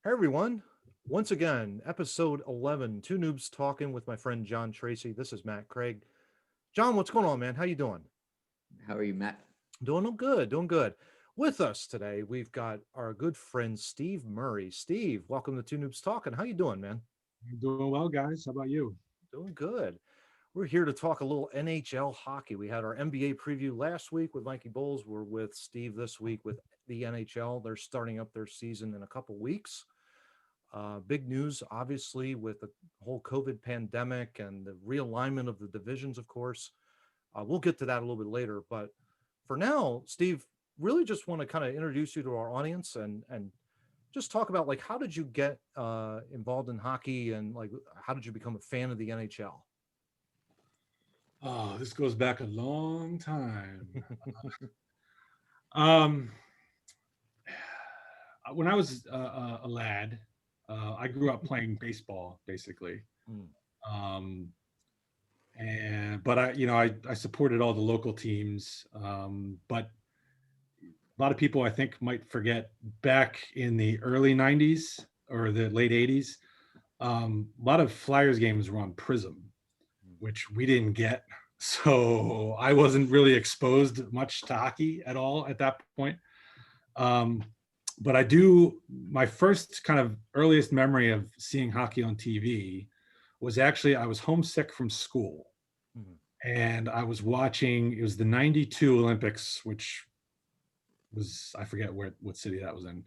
Hey everyone. Once again, episode 11, Two Noobs Talking with my friend John Tracy. This is Matt Craig. John, what's going on, man? How you doing? How are you, Matt? Doing good, doing good. With us today, we've got our good friend Steve Murray. Steve, welcome to Two Noobs Talking. How you doing, man? I'm doing well, guys. How about you? Doing good. We're here to talk a little NHL hockey. We had our NBA preview last week with Mikey Bowles. We're with Steve this week with the NHL. They're starting up their season in a couple weeks. Big news, obviously, with the whole COVID pandemic and the realignment of the divisions, of course. We'll get to that a little bit later. But for now, Steve, really just want to kind of introduce you to our audience and just talk about like how did you get involved in hockey and like how did you become a fan of the NHL? Oh, this goes back a long time. Um, when I was a lad, I grew up playing baseball, basically. Mm, Um, and but I supported all the local teams. But a lot of people I think might forget back in the early '90s or the late '80s, a lot of Flyers games were on Prism, mm. which we didn't get. So I wasn't really exposed much to hockey at all at that point. Um, but my first kind of earliest memory of seeing hockey on TV was actually I was homesick from school Mhm. and I was watching, it was the 92 Olympics, which was, I forget what city that was in.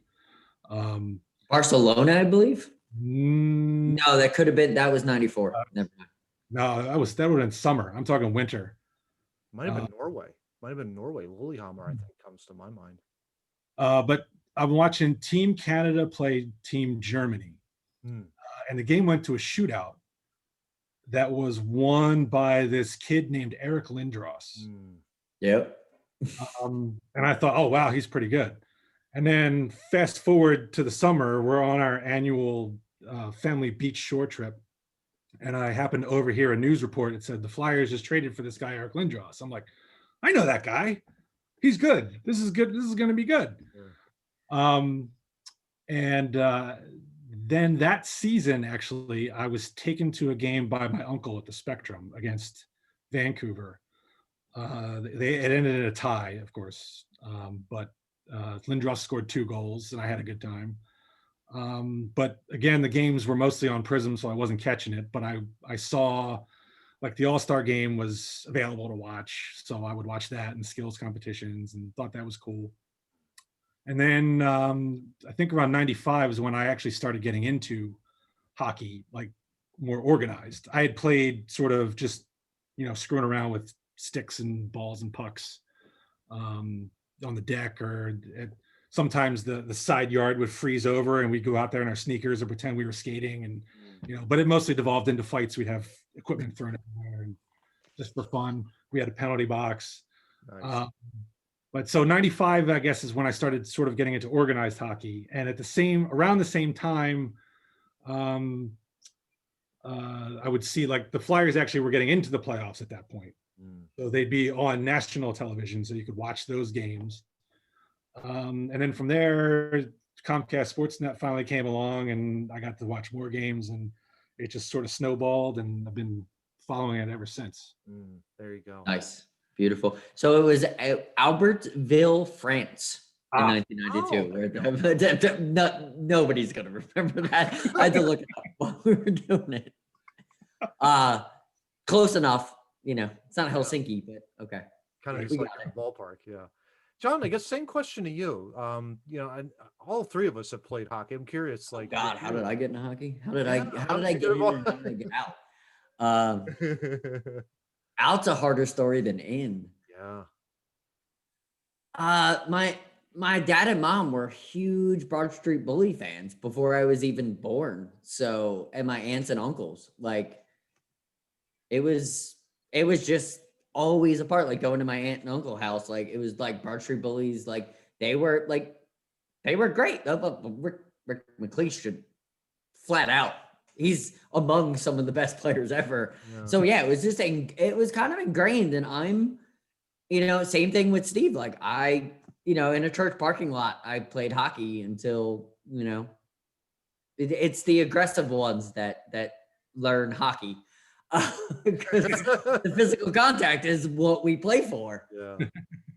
Um, Barcelona, I believe. mm, No, that was 94. Never mind. no, that would have been summer. I'm talking winter. Might have Uh, been Norway. Might have been Norway. Lillehammer, I think, comes to my mind. but I'm watching Team Canada play Team Germany, Mm, and the game went to a shootout that was won by this kid named Eric Lindros. mm. Yep. And I thought, oh, wow, he's pretty good. And then fast forward to the summer, we're on our annual family beach shore trip. And I happened to overhear a news report that said the Flyers just traded for this guy, Eric Lindros. I'm like, I know that guy. He's good. This is good. This is going to be good. Sure. Um, and then that season, actually, I was taken to a game by my uncle at the Spectrum against Vancouver. It ended in a tie, of course, but Lindros scored 2 goals, and I had a good time. But again, the games were mostly on Prism, so I wasn't catching it. But I saw like the All-Star game was available to watch, so I would watch that and skills competitions, and thought that was cool. And then I think around '95 is when I actually started getting into hockey, like more organized. I had played sort of just, screwing around with sticks and balls and pucks on the deck, or sometimes the side yard would freeze over and we'd go out there in our sneakers and pretend we were skating. And, but it mostly devolved into fights. We'd have equipment thrown everywhere and just for fun. We had a penalty box. Nice. Uh, but so '95, I guess, is when I started sort of getting into organized hockey. And around the same time, um, I would see like the Flyers actually were getting into the playoffs at that point. Mm. So they'd be on national television, so you could watch those games. And then from there, Comcast Sportsnet finally came along, and I got to watch more games, and it just sort of snowballed, and I've been following it ever since. There you go. Nice. Beautiful. So it was Albertville, France in Ah, 1992. there you Where nobody's going to remember that. I had to look it up while we were doing it. Close enough. It's not Helsinki, but okay. Kind of We just like got in the ballpark, yeah. John, I guess same question to you. And all three of us have played hockey. I'm curious, like, God, how did I get into hockey? How did yeah, I how did you get get in and how involved? did I get out? Out's a harder story than in. Yeah. My dad and mom were huge Broad Street Bully fans before I was even born. So, and my aunts and uncles, like it was just always a part, like going to my aunt and uncle house. Like it was like Broad Street Bullies, they were great. Rick McLeish should flat out. He's among some of the best players ever. Yeah. So yeah, it was kind of ingrained, and I'm, same thing with Steve. Like in a church parking lot, I played hockey until, It's the aggressive ones that learn hockey. 'Cause the physical contact is what we play for. Yeah.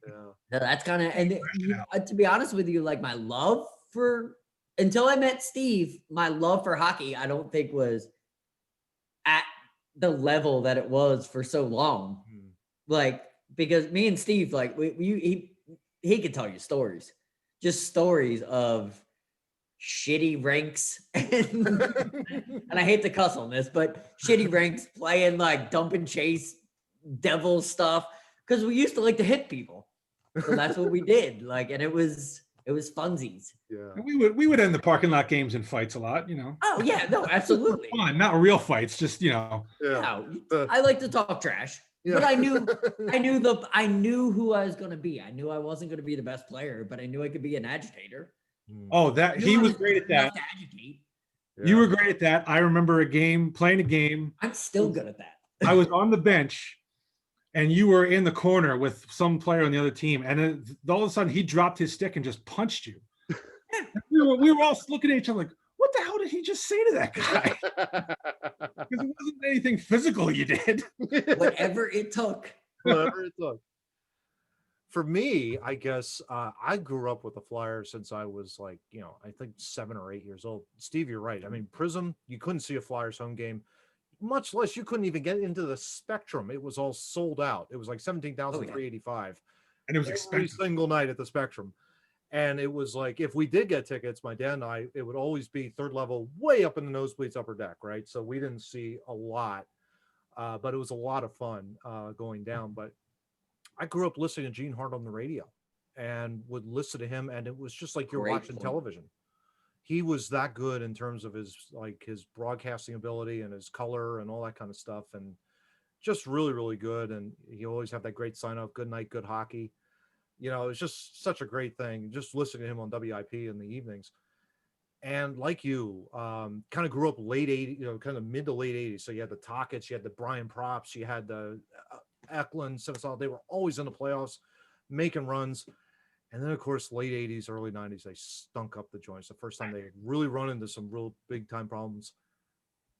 Yeah. So that's kind of, and to be honest with you, like my love for, until I met Steve, my love for hockey, I don't think was at the level that it was for so long. Mm. Like, because me and Steve, like he could tell you stories, just stories of shitty ranks and I hate to cuss on this, but shitty ranks playing like dump and chase devil stuff because we used to like to hit people. So that's what we did. Like, and it was funsies. Yeah. And we would end the parking lot games in fights a lot, you know. Oh yeah, no, absolutely. Fun, not real fights, just you know. Yeah. No, I like to talk trash, but I knew who I was going to be. I knew I wasn't going to be the best player, but I knew I could be an agitator. Oh, that he was great at that. To agitate. You were great at that. I remember playing a game. I'm still good at that. I was on the bench and you were in the corner with some player on the other team. And then all of a sudden he dropped his stick and just punched you. we were all looking at each other like, what the hell did he just say to that guy? Because it wasn't anything physical you did. Whatever it took. Whatever it took. For me, I guess I grew up with the Flyers since I was like, I think 7 or 8 years old. Steve, you're right. I mean, Prism, you couldn't see a Flyers home game, much less you couldn't even get into the Spectrum. It was all sold out. It was like 17,385. And it was every expensive. single night at the Spectrum. And it was like, if we did get tickets, my dad and I, it would always be third level, way up in the nosebleeds, upper deck, right? So we didn't see a lot, but it was a lot of fun going down. But I grew up listening to Gene Hart on the radio and would listen to him. And it was just like you're watching television. He was that good in terms of his broadcasting ability and his color and all that kind of stuff. And just really, really good. And he always had that great sign off, good night, good hockey. It's just such a great thing. Just listening to him on WIP in the evenings. And like you, kind of grew up late 80s, kind of mid to late 80s. So you had the Tockets, you had the Brian Props, you had the Eklund, Sinsall. They were always in the playoffs, making runs. And then, of course, late 80s, early 90s, they stunk up the joints. The first time they really run into some real big time problems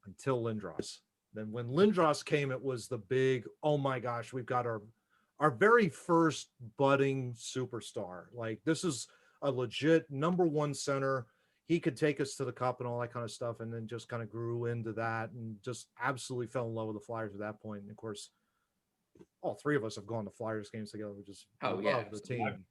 until Lindros. Then when Lindros came, it was the big, oh my gosh, we've got our very first budding superstar. Like, this is a legit number one center. He could take us to the cup and all that kind of stuff. And then just kind of grew into that and just absolutely fell in love with the Flyers at that point. And of course, all three of us have gone to Flyers games together. We just love the team.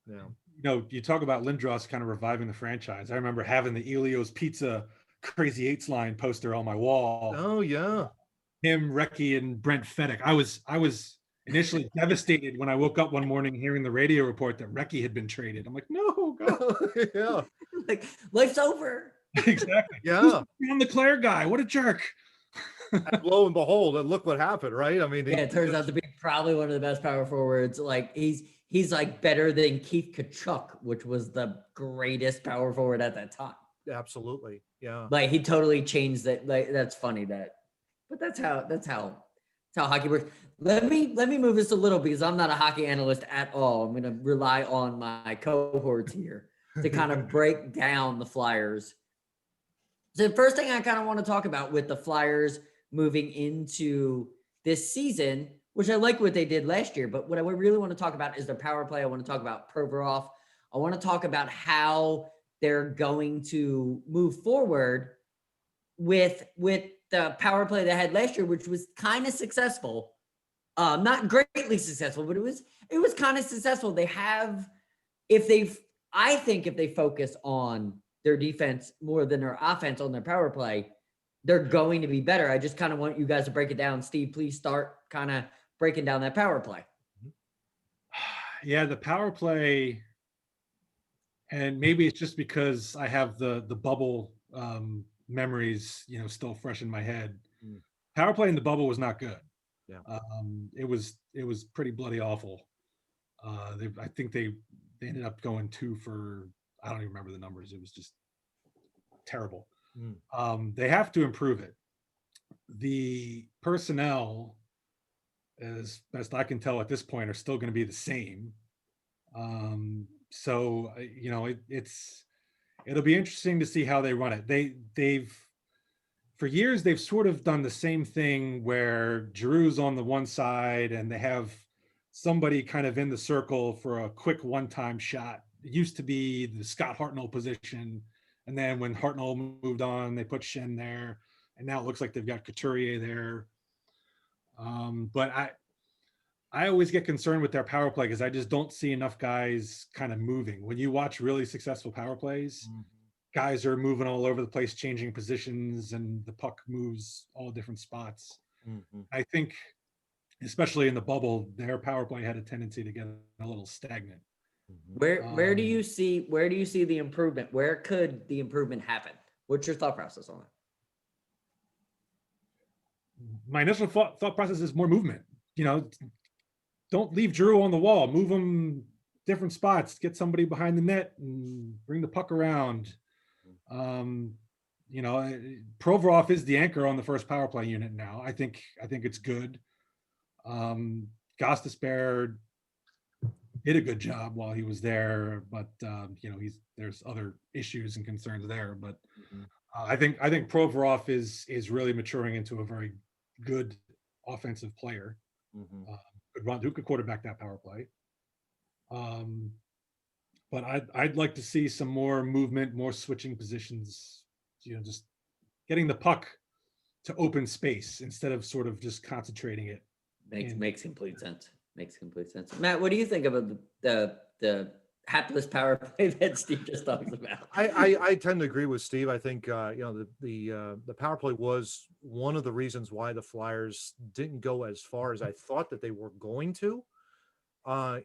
Yeah. You talk about Lindros kind of reviving the franchise. I remember having the Elio's Pizza Crazy Eights line poster on my wall. Oh yeah. Him, Recchi, and Brent Fedek. I was initially devastated when I woke up one morning hearing the radio report that Recchi had been traded. I'm like, no, God. Yeah. Like, life's over. Exactly. Yeah. I'm the Claire guy. What a jerk. And lo and behold, and look what happened, right? I mean, it turns out to be probably one of the best power forwards. Like, he's like better than Keith Kachuk, which was the greatest power forward at that time. Absolutely. Yeah. Like, he totally changed that. Like, that's funny but that's how hockey works. Let me move this a little because I'm not a hockey analyst at all. I'm going to rely on my cohorts here to kind of break down the Flyers. So the first thing I kind of want to talk about with the Flyers moving into this season, which I like what they did last year, but what I really want to talk about is their power play. I want to talk about Provorov. I want to talk about how they're going to move forward with the power play they had last year, which was kind of successful. Not greatly successful, but it was kind of successful. I think if they focus on their defense more than their offense on their power play, they're going to be better. I just kind of want you guys to break it down. Steve, please start kind of breaking down that power play. Yeah, the power play, and maybe it's just because I have the bubble memories, still fresh in my head. Power play in the bubble was not good. Yeah. It was pretty bloody awful. I think they ended up going 2 for, I don't even remember the numbers. It was just terrible. They have to improve it. The personnel, as best I can tell at this point, are still going to be the same. So it's it'll be interesting to see how they run it. They've for years they've sort of done the same thing where Drew's on the one side and they have somebody kind of in the circle for a quick one-time shot. It used to be the Scott Hartnell position, and then when Hartnell moved on, they put Shen there, and now it looks like they've got Couturier there. But I always get concerned with their power play because I just don't see enough guys kind of moving. When you watch really successful power plays, guys are moving all over the place, changing positions, and the puck moves all different spots. I think, especially in the bubble, their power play had a tendency to get a little stagnant. Where do you see the improvement? Where could the improvement happen? What's your thought process on it? My initial thought process is more movement. Don't leave Drew on the wall. Move him different spots. Get somebody behind the net and bring the puck around. Provorov is the anchor on the first power play unit now. I think it's good. Gostisbehere did a good job while he was there, but there's other issues and concerns there. But I think Provorov is really maturing into a very good offensive player. Who could quarterback that power play. But I'd like to see some more movement, more switching positions, just getting the puck to open space instead of sort of just concentrating it. Makes complete sense. Matt, what do you think about the hapless power play that Steve just talks about? I tend to agree with Steve. I think the power play was one of the reasons why the Flyers didn't go as far as I thought that they were going to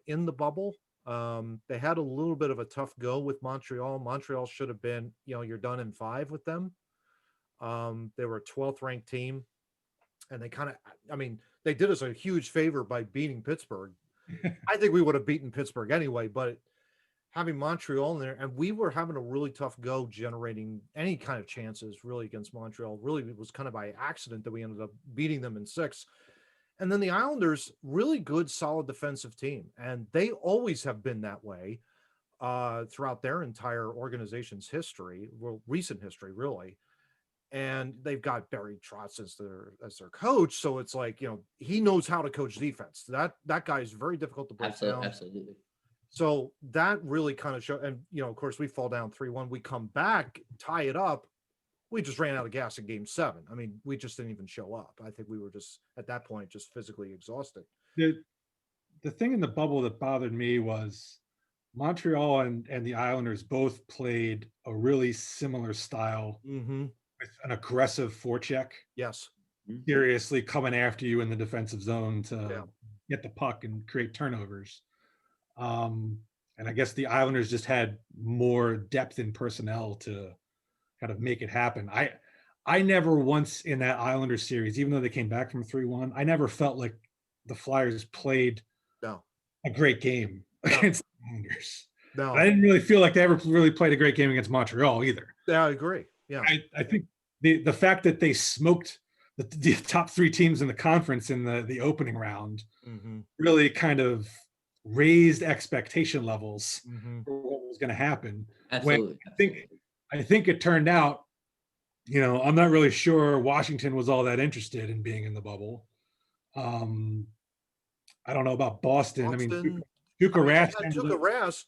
in the bubble. They had a little bit of a tough go with Montreal. Montreal should have been, you're done in 5 with them. They were a 12th ranked team, and they did us a huge favor by beating Pittsburgh. I think we would have beaten Pittsburgh anyway, but having Montreal in there, and we were having a really tough go generating any kind of chances really against Montreal. Really, it was kind of by accident that we ended up beating them in 6. And then the Islanders, really good, solid defensive team. And they always have been that way throughout their entire organization's history, well, recent history, really. And they've got Barry Trotz as their coach. So it's like, he knows how to coach defense. That guy is very difficult to break down. Absolutely. So that really kind of showed. And, of course, we fall down 3-1. We come back, tie it up. We just ran out of gas in game 7. I mean, we just didn't even show up. I think we were just, at that point, just physically exhausted. The thing in the bubble that bothered me was Montreal and the Islanders both played a really similar style with an aggressive forecheck. Yes. Seriously coming after you in the defensive zone to get the puck and create turnovers. And I guess the Islanders just had more depth in personnel to kind of make it happen. I never once in that Islanders series, even though they came back from 3-1, I never felt like the Flyers played a great game against the Islanders. No, but I didn't really feel like they ever really played a great game against Montreal either. Yeah, I agree. Yeah, I think the fact that they smoked the top 3 teams in the conference in the opening round really kind of raised expectation levels for what was going to happen. Absolutely. I think it turned out, I'm not really sure Washington was all that interested in being in the bubble. I don't know about Boston. I mean, Tuukka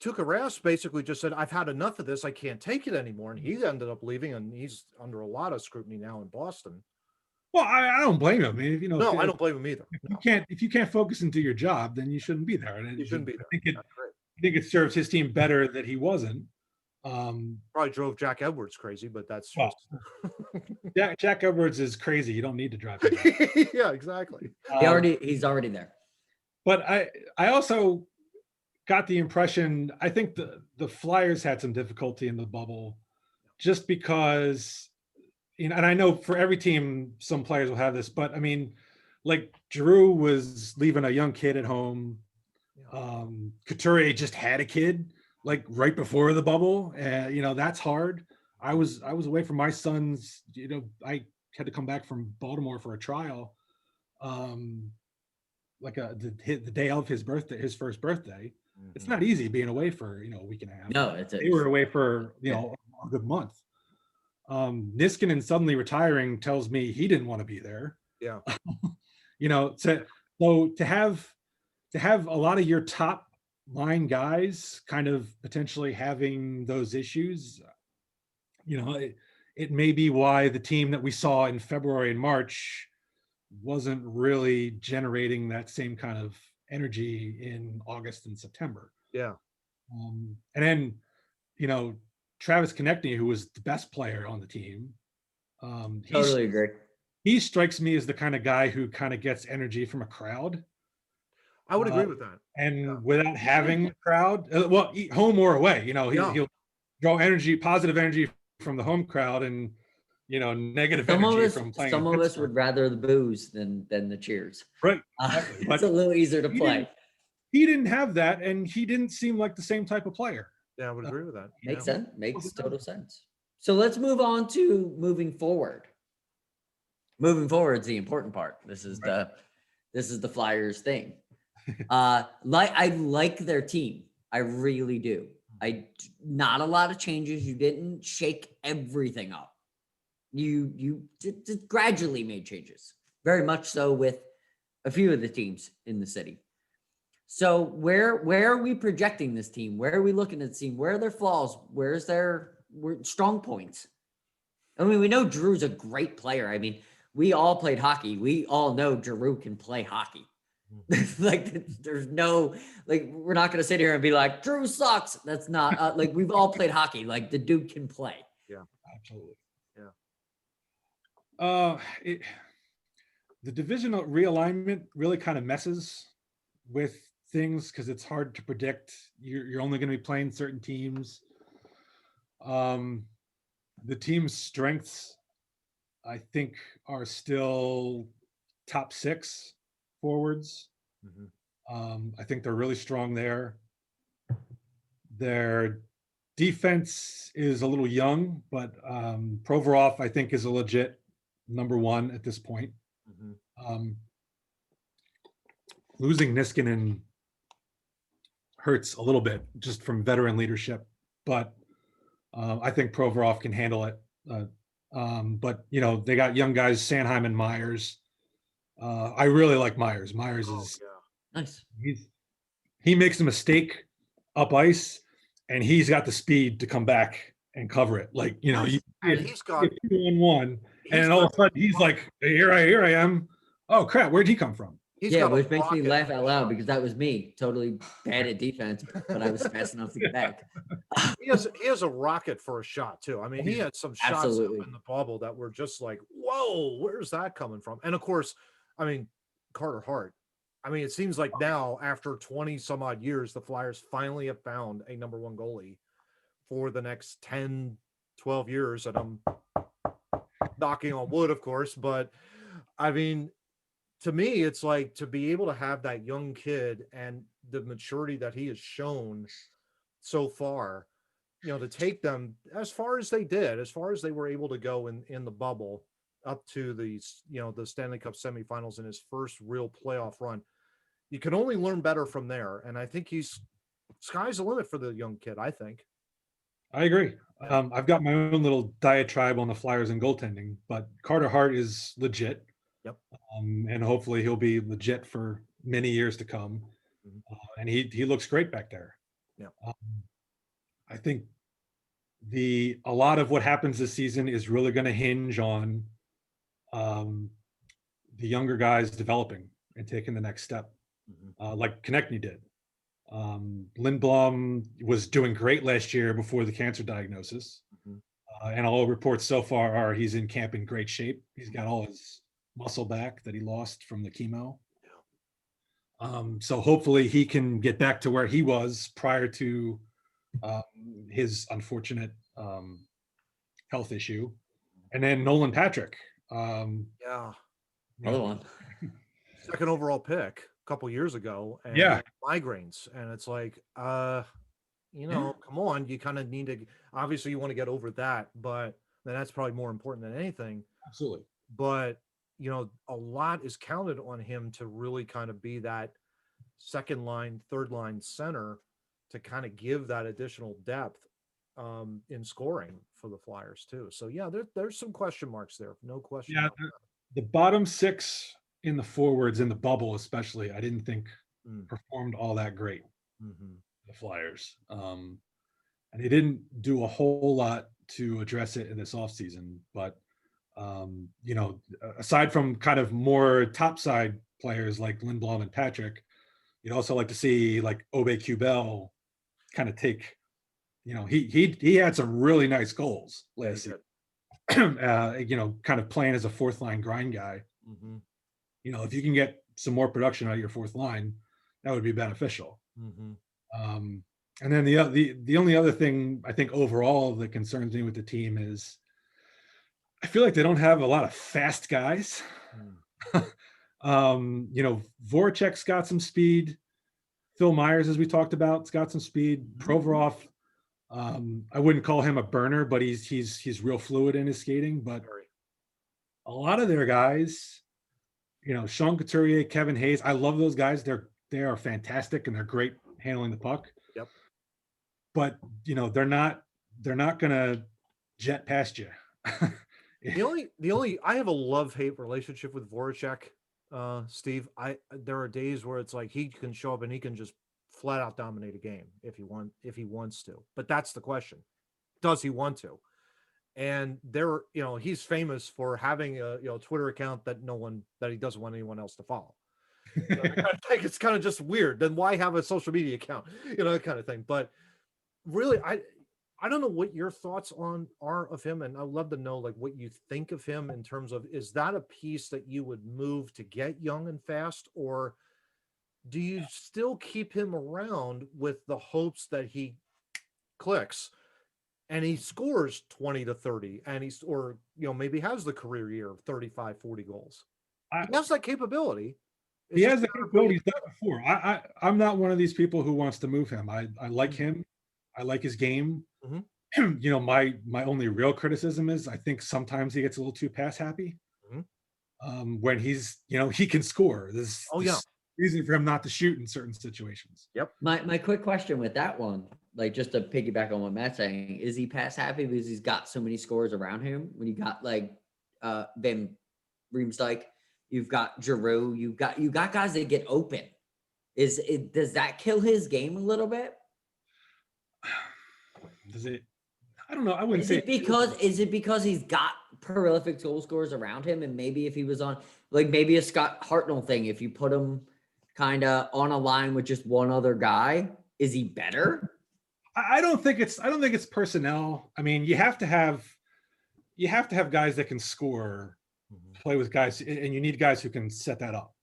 Rask basically just said, "I've had enough of this. I can't take it anymore," and he ended up leaving, and he's under a lot of scrutiny now in Boston. Well, I don't blame him. I mean, I don't blame him either. If you can't focus and do your job, then you shouldn't be there. And you shouldn't be there. I think it serves his team better that he wasn't. Probably drove Jack Edwards crazy, but that's Jack Edwards is crazy. You don't need to drive him. Yeah, exactly. He's already there. But I also got the impression, I think the Flyers had some difficulty in the bubble just because, and I know for every team, some players will have this, but I mean, like Drew was leaving a young kid at home. Couturier just had a kid like right before the bubble. That's hard. I was away from my son's, I had to come back from Baltimore for a trial. The day of his birthday, his first birthday. It's not easy being away for a week and a half. No, they were away for a a good month. Niskanen suddenly retiring tells me he didn't want to be there. Yeah. To have a lot of your top line guys kind of potentially having those issues, it may be why the team that we saw in February and March wasn't really generating that same kind of energy in August and September. Yeah. And then, Travis Konechny, who was the best player on the team, Totally agree. he strikes me as the kind of guy who kind of gets energy from a crowd. I would agree with that. And without having a crowd, home or away, he'll draw positive energy from the home crowd, and negative energy from playing. Some of us would rather the booze than the cheers. Right. Exactly. It's a little easier to play. He didn't have that, and he didn't seem like the same type of player. Yeah, I would agree with that. Makes sense. Makes total sense. So let's move on to moving forward. Moving forward is the important part. This is the Flyers thing. I like their team. I really do. Not a lot of changes. You didn't shake everything up. You just gradually made changes. Very much so with a few of the teams in the city. So where are we projecting this team? Where are we looking at the team? Where are their flaws? Where's their strong points? I mean, we know Drew's a great player. I mean, we all played hockey. We all know Drew can play hockey. There's no, we're not going to sit here and be like, Drew sucks. That's not we've all played hockey. Like, the dude can play. Yeah, absolutely. Yeah. The divisional realignment really kind of messes with things because it's hard to predict. You're only going to be playing certain teams. The team's strengths, I think, are still top 6 forwards. I think they're really strong there. Their defense is a little young, but Provorov, I think, is a legit number 1 at this point. Losing Niskanen hurts a little bit just from veteran leadership, but I think Provorov can handle it. But they got young guys, Sanheim and Myers. I really like Myers. Myers is nice. He makes a mistake up ice, and he's got the speed to come back and cover it. He's got 2-on-1, and all of a sudden he's like, here I am. Oh crap, where'd he come from? Which makes me laugh out loud because that was me, totally bad at defense, but I was fast enough to get back. He has a rocket for a shot too. I mean, he had some shots up in the bubble that were just like, whoa, where's that coming from? And of course, I mean, Carter Hart. I mean, it seems like now, after 20 some odd years, the Flyers finally have found a number 1 goalie for the next 10, 12 years. And I'm knocking on wood, of course, but I mean, to me, it's like, to be able to have that young kid and the maturity that he has shown so far, to take them as far as they did, as far as they were able to go in the bubble up to the Stanley Cup semifinals in his first real playoff run. You can only learn better from there. And I think sky's the limit for the young kid, I think. I agree. I've got my own little diatribe on the Flyers and goaltending, but Carter Hart is legit. Yep. And hopefully he'll be legit for many years to come. And he looks great back there. Yeah. I think a lot of what happens this season is really going to hinge on the younger guys developing and taking the next step, like Konechny did. Lindblom was doing great last year before the cancer diagnosis. And all reports so far are he's in camp in great shape. He's got all his muscle back that he lost from the chemo. So hopefully he can get back to where he was prior to his unfortunate health issue. And then Nolan Patrick. Another one. Second overall pick a couple years ago. And migraines. And it's like, come on, you kind of need to, obviously you want to get over that, but then that's probably more important than anything. Absolutely. But, a lot is counted on him to really kind of be that second line, third line center to kind of give that additional depth. in scoring for the Flyers too. So yeah, there's some question marks there. No question. Yeah, About the bottom six in the forwards in the bubble, especially, I didn't think that. performed all that great. Mm-hmm. The Flyers, and they didn't do a whole lot to address it in this offseason. But aside from kind of more topside players like Lindblom and Patrick, you'd also like to see like Obe Kubel kind of take. He had some really nice goals last season. Kind of playing as a fourth line grind guy. Mm-hmm. If you can get some more production out of your fourth line, that would be beneficial. Mm-hmm. And then the only other thing I think overall that concerns me with the team is I feel like they don't have a lot of fast guys. Voracek's got some speed. Phil Myers, as we talked about, has got some speed. Provorov, I wouldn't call him a burner, but he's real fluid in his skating. But a lot of their guys, Sean Couturier, Kevin Hayes, I love those guys. They are fantastic and they're great handling the puck. Yep. But they're not gonna jet past you. The only I have a love-hate relationship with Voracek, Steve. There are days where it's like he can show up and he can just flat out dominate a game if he wants to. But that's the question. Does he want to? And he's famous for having a Twitter account that he doesn't want anyone else to follow. So I think it's kind of just weird. Then why have a social media account? That kind of thing. But really, I don't know what your thoughts are of him, and I'd love to know like what you think of him in terms of, is that a piece that you would move to get young and fast, or do you still keep him around with the hopes that he clicks and he scores 20 to 30 and maybe has the career year of 35, 40 goals? He has that capability. He has the capability he's done before. I'm not one of these people who wants to move him. I like him. I like his game. Mm-hmm. My only real criticism is I think sometimes he gets a little too pass happy. When he's he can score. There's reason for him not to shoot in certain situations. Yep. My quick question with that one, like just to piggyback on what Matt's saying, is he pass happy because he's got so many scores around him? When you got like Van Riemsdyk, you've got Giroux, you got guys that get open. Does that kill his game a little bit? Does it? I don't know. I wouldn't say. Is it because he's got prolific goal scorers around him, and maybe if he was on like maybe a Scott Hartnell thing, if you put him kind of on a line with just one other guy, is he better? I don't think it's personnel. I mean, you have to have guys that can score, play with guys, and you need guys who can set that up.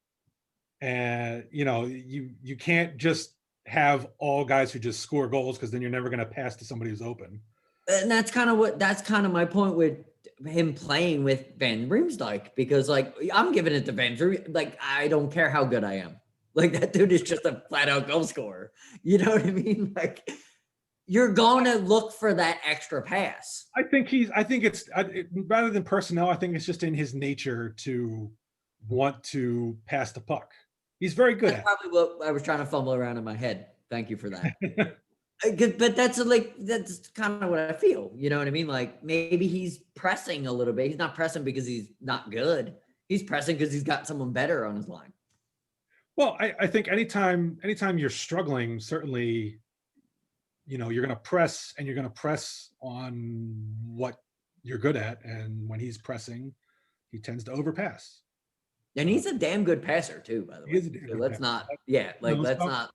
And you can't just have all guys who just score goals, because then you're never going to pass to somebody who's open. And that's kind of my point with him playing with Van Riemsdyk, because like I'm giving it to Van Riemsdyk. Like I don't care how good I am. Like that dude is just a flat out goal scorer. You know what I mean? Like you're going to look for that extra pass. I think it's rather than personnel. I think it's just in his nature to want to pass the puck. He's very good That's probably what I was trying to fumble around in my head. Thank you for that. But that's kind of what I feel. You know what I mean? Like maybe he's pressing a little bit. He's not pressing because he's not good. He's pressing because he's got someone better on his line. Well, I think anytime you're struggling, certainly, you're going to press, and you're going to press on what you're good at. And when he's pressing, he tends to overpass. And he's a damn good passer too, by the way. So let's not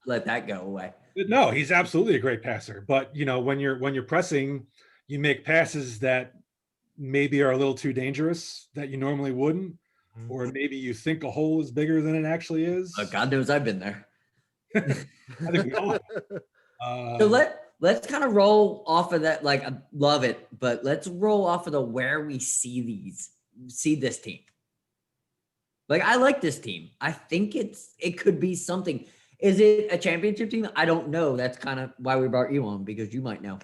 let that go away. No, he's absolutely a great passer. But when you're pressing, you make passes that think are a little too dangerous that you normally wouldn't, or maybe you think a hole is bigger than it actually is. God knows I've been there. I think we all have. So let's kind of roll off of that. Like I love it, but let's roll off of where we see this team. Like I like this team. I think it could be something. Is it a championship team? I don't know. That's kind of why we brought you on, because you might know.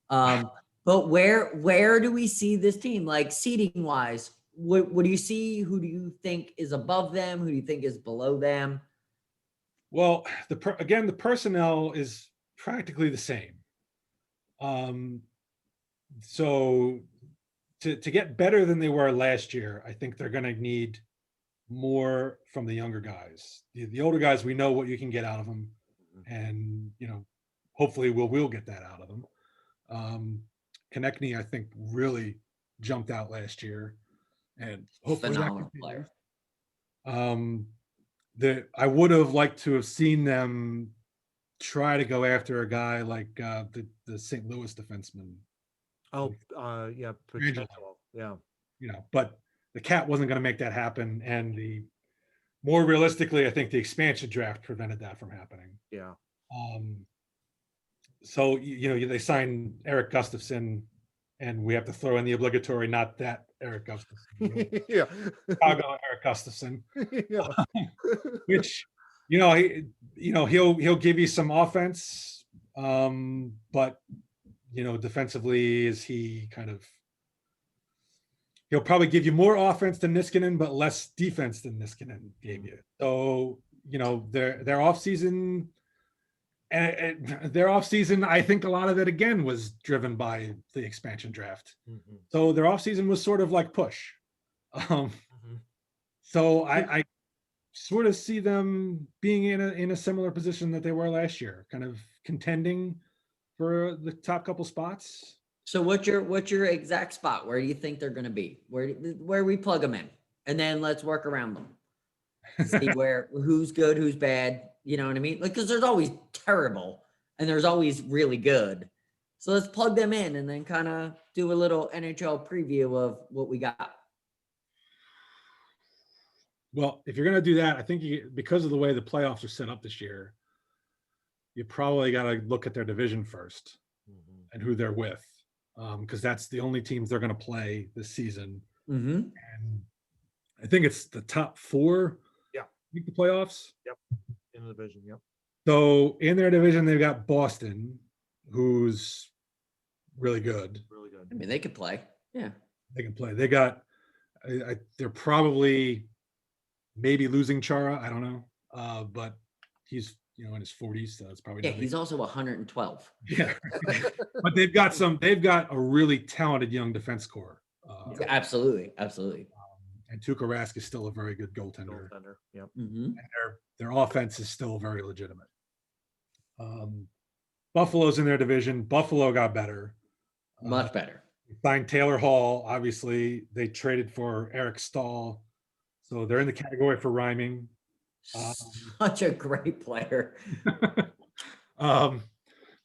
But where do we see this team? Like seeding wise, what do you see? Who do you think is above them? Who do you think is below them? Well, the personnel is practically the same. So to get better than they were last year, I think they're going to need more from the younger guys. The older guys, we know what you can get out of them, and hopefully we'll get that out of them. Konechny, I think, really jumped out last year, and hopefully Phenomenal that player. I would have liked to have seen them try to go after a guy like the St. Louis defenseman. Oh, yeah, Angelo. Pachetto, yeah. But the Cat wasn't going to make that happen, and more realistically, I think the expansion draft prevented that from happening. Yeah. So they signed Eric Gustafson, and we have to throw in the obligatory "not that Eric Gustafson," Yeah. Chicago Eric Gustafson, Yeah. which he'll give you some offense, but defensively, is he kind of? He'll probably give you more offense than Niskanen, but less defense than Niskanen gave you. So their offseason, I think a lot of it again was driven by the expansion draft. Mhm. So their offseason was sort of like push. So I sort of see them being in a similar position that they were last year, kind of contending for the top couple spots. So what's your exact spot? Where do you think they're going to be? Where we plug them in, and then let's work around them. See who's good, who's bad. You know what I mean? Like, because there's always terrible and there's always really good. So let's plug them in and then kind of do a little NHL preview of what we got. Well, if you're going to do that, I think because of the way the playoffs are set up this year, you probably got to look at their division first and who they're with, because that's the only teams they're going to play this season. And I think it's the top 4. Yeah, make the playoffs. Yep, in the division. Yep. So in their division, they've got Boston, who's really good. Really good. I mean, they could play. Yeah, they can play. They got. They're probably maybe losing Chara. I don't know, but he's in his 40s, so it's probably yeah. He's also 112. Yeah, but they've got a really talented young defense core. Absolutely. And Tuukka Rask is still a very good goaltender. Yep. And their offense is still very legitimate. Buffalo's in their division. Buffalo got better. Much better. Signed Taylor Hall. Obviously, they traded for Eric Stahl. So they're in the category for rhyming. Such a great player. But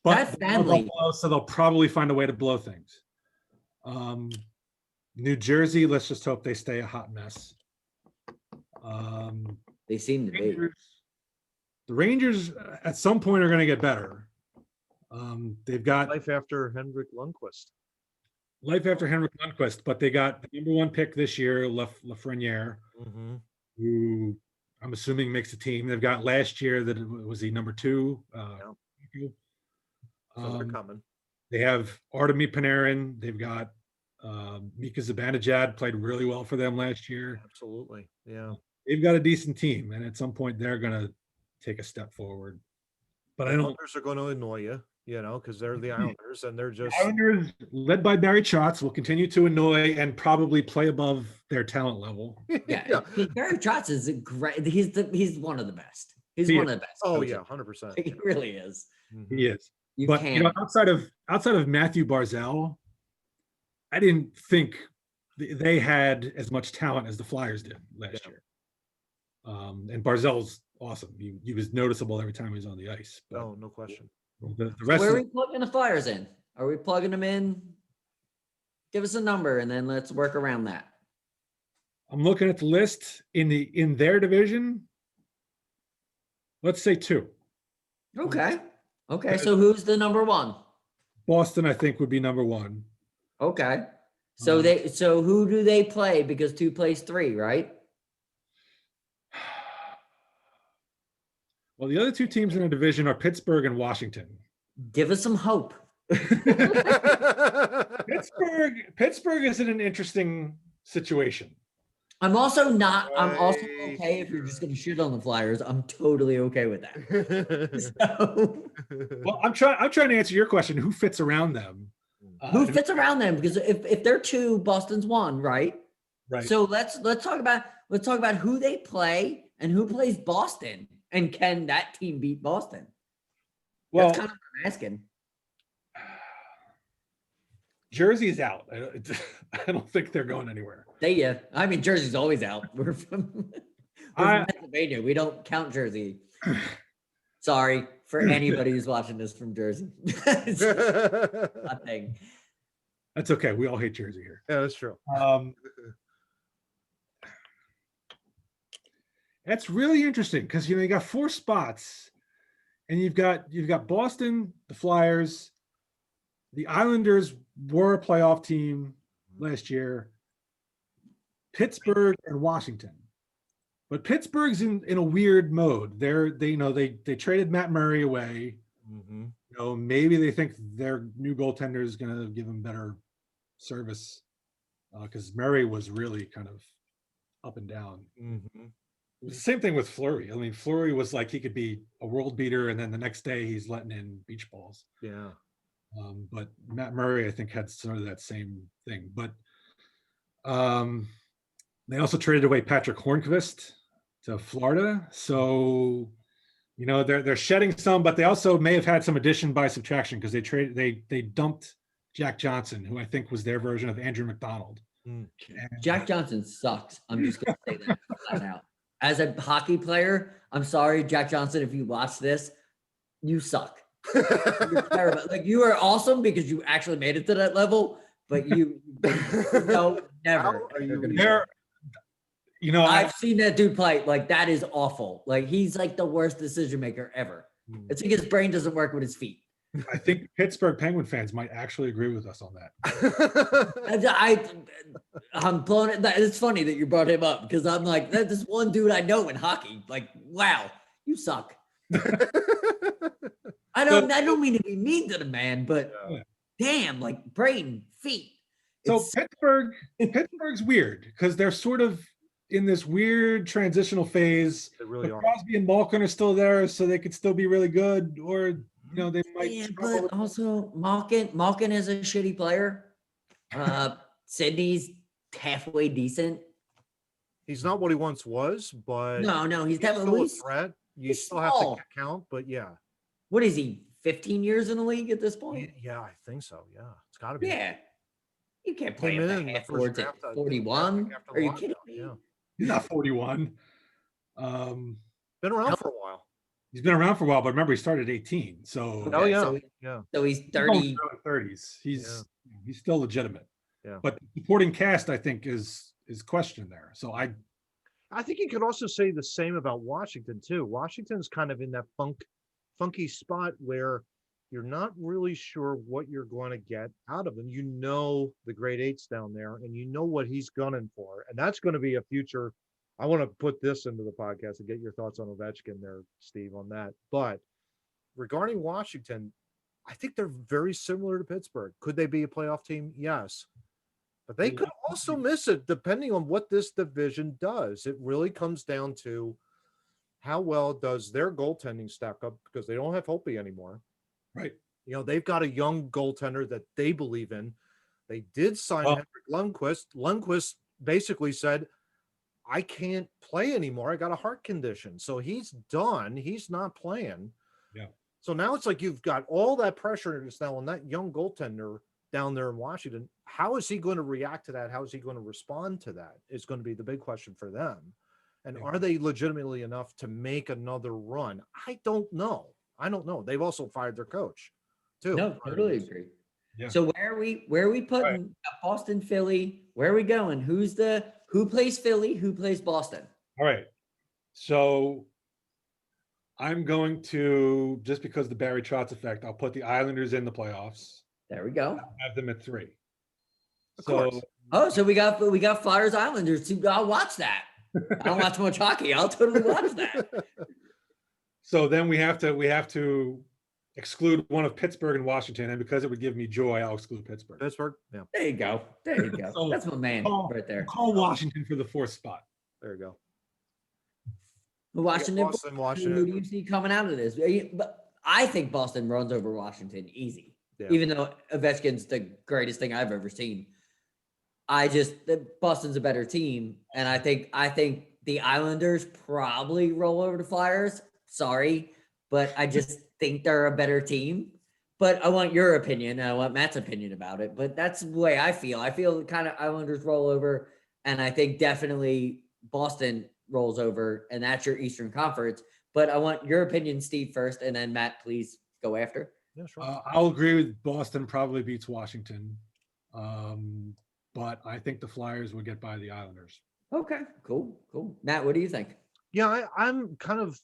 that family. Buffalo, so they'll probably find a way to blow things. New Jersey, let's just hope they stay a hot mess. They seem to be. The Rangers at some point are going to get better. They've got life after Henrik Lundqvist. But they got the number 1 pick this year, Lafreniere, who I'm assuming makes the team. They've got last year that was he number 2. So they're coming. They have Artemi Panarin. They've got Mika Zibanejad, played really well for them last year. Absolutely, yeah. They've got a decent team, and at some point they're going to take a step forward. But the Islanders are going to annoy you, because they're the Islanders, and they're just Islanders led by Barry Trotz will continue to annoy and probably play above their talent level. Yeah. Barry Trotz is a great. He's one of the best. He's one of the best. Oh, yeah, 100%. He really is. He is. But outside of Matthew Barzal, I didn't think they had as much talent as the Flyers did last year. And Barzal's awesome. He was noticeable every time he was on the ice. Oh, no question. The rest Where are we plugging the Flyers in? Are we plugging them in? Give us a number and then let's work around that. I'm looking at the list in their division. Let's say 2. Okay. So who's the number 1? Boston, I think, would be number 1. Okay. So who do they play? Because 2 plays 3, right? Well, the other 2 teams in the division are Pittsburgh and Washington. Give us some hope. Pittsburgh is in an interesting situation. I'm also not. I'm also Right okay if you're just gonna shit on the Flyers. I'm totally okay with that. So, Well, I'm trying to answer your question. Who fits around them? who fits around them? Because if they're two, Boston's one, right? Right. So let's talk about who they play and who plays Boston, and can that team beat Boston? Well, That's kind of what I'm asking. Jersey's out. I don't think they're going anywhere. I mean, Jersey's always out. We're from Pennsylvania. We don't count Jersey. Sorry for anybody who's watching this from Jersey. It's just a thing. That's okay. We all hate Jersey here. Yeah, that's true. That's really interesting because you got 4 spots, and you've got Boston, the Flyers, the Islanders were a playoff team last year, Pittsburgh and Washington. But Pittsburgh's in a weird mode. They traded Matt Murray away. Maybe they think their new goaltender is going to give them better service because Murray was really kind of up and down. It was the same thing with Fleury. I mean, Fleury was like he could be a world beater, and then the next day he's letting in beach balls. Yeah. But Matt Murray, I think, had sort of that same thing. But they also traded away Patrick Hornqvist to Florida. So, they're shedding some, but they also may have had some addition by subtraction because they dumped Jack Johnson, who I think was their version of Andrew McDonald. Jack Johnson sucks. I'm just gonna say that flat out. As a hockey player, I'm sorry, Jack Johnson, if you watch this, you suck. You're terrible. Like, you are awesome because you actually made it to that level, but never. I've seen that dude play. Like, that is awful. Like, he's like the worst decision maker ever. It's like his brain doesn't work with his feet. I think Pittsburgh Penguin fans might actually agree with us on that. I'm blowing it. It's funny that you brought him up because I'm like, that's this one dude I know in hockey. Like, wow, you suck. I don't mean to be mean to the man, but damn, like, brain, feet. So Pittsburgh's weird because they're sort of in this weird transitional phase. They really are. Crosby and Malkin are still there, so they could still be really good, or they might. Yeah, but also Malkin is a shitty player. Sydney's halfway decent. He's not what he once was, but no, he's still definitely a threat. You still have to count, but yeah. What is he? 15 years in the league at this point? Yeah, I think so. Yeah, it's got to be. Yeah, you can't play Came him in half the first forwards at draft, 41. after Are you lockdown, kidding me? Yeah. He's not 41. Been around for a while. He's been around for a while, but remember he started at 18. So Oh yeah, so yeah. So he's he's going 30. through 30s. He's still legitimate. Yeah. But the supporting cast, I think, is questioned there. So I think you could also say the same about Washington too. Washington's kind of in that funky spot where you're not really sure what you're going to get out of him. The grade 8's down there, and what he's gunning for, and that's going to be a future. I want to put this into the podcast and get your thoughts on Ovechkin there, Steve, on that. But regarding Washington, I think they're very similar to Pittsburgh. Could they be a playoff team? Yes. But they could also miss it depending on what this division does. It really comes down to how well does their goaltending stack up, because they don't have Holtby anymore. right. They've got a young goaltender that they believe in. They did sign Henrik Lundqvist. Lundqvist basically said, I can't play anymore. I got a heart condition. So he's done. He's not playing. Yeah. So now it's like you've got all that pressure just now on that young goaltender down there in Washington. How is he going to react to that? How is he going to respond to that? Is going to be the big question for them. And are they legitimately enough to make another run? I don't know. They've also fired their coach too. No, totally agree. Yeah. So where are we putting Boston, Philly? Where are we going? Who plays Philly? Who plays Boston? All right. So I'm going to, just because the Barry Trotz effect, I'll put the Islanders in the playoffs. There we go. I'll have them at 3. So we got Flyers Islanders too. I'll watch that. I don't watch much hockey. I'll totally watch that. So then we have to exclude one of Pittsburgh and Washington, and because it would give me joy, I'll exclude Pittsburgh. Pittsburgh. Yeah, There you go. There you go. So That's my man right there. Call Washington for the 4th spot. there you go. Washington. Boston, Who Washington. do you see coming out of this? But I think Boston runs over Washington easy. Yeah. Even though Ovechkin's the greatest thing I've ever seen. Boston's a better team, and I think the Islanders probably roll over the Flyers. Sorry, but I just think they're a better team. But I want your opinion. And I want Matt's opinion about it. But that's the way I feel. I feel kind of Islanders roll over, and I think definitely Boston rolls over, and that's your Eastern Conference. But I want your opinion, Steve, first, and then Matt, please go after. Yeah, sure. I'll agree with Boston probably beats Washington. But I think the Flyers would get by the Islanders. Okay, cool. Matt, what do you think? Yeah, I'm kind of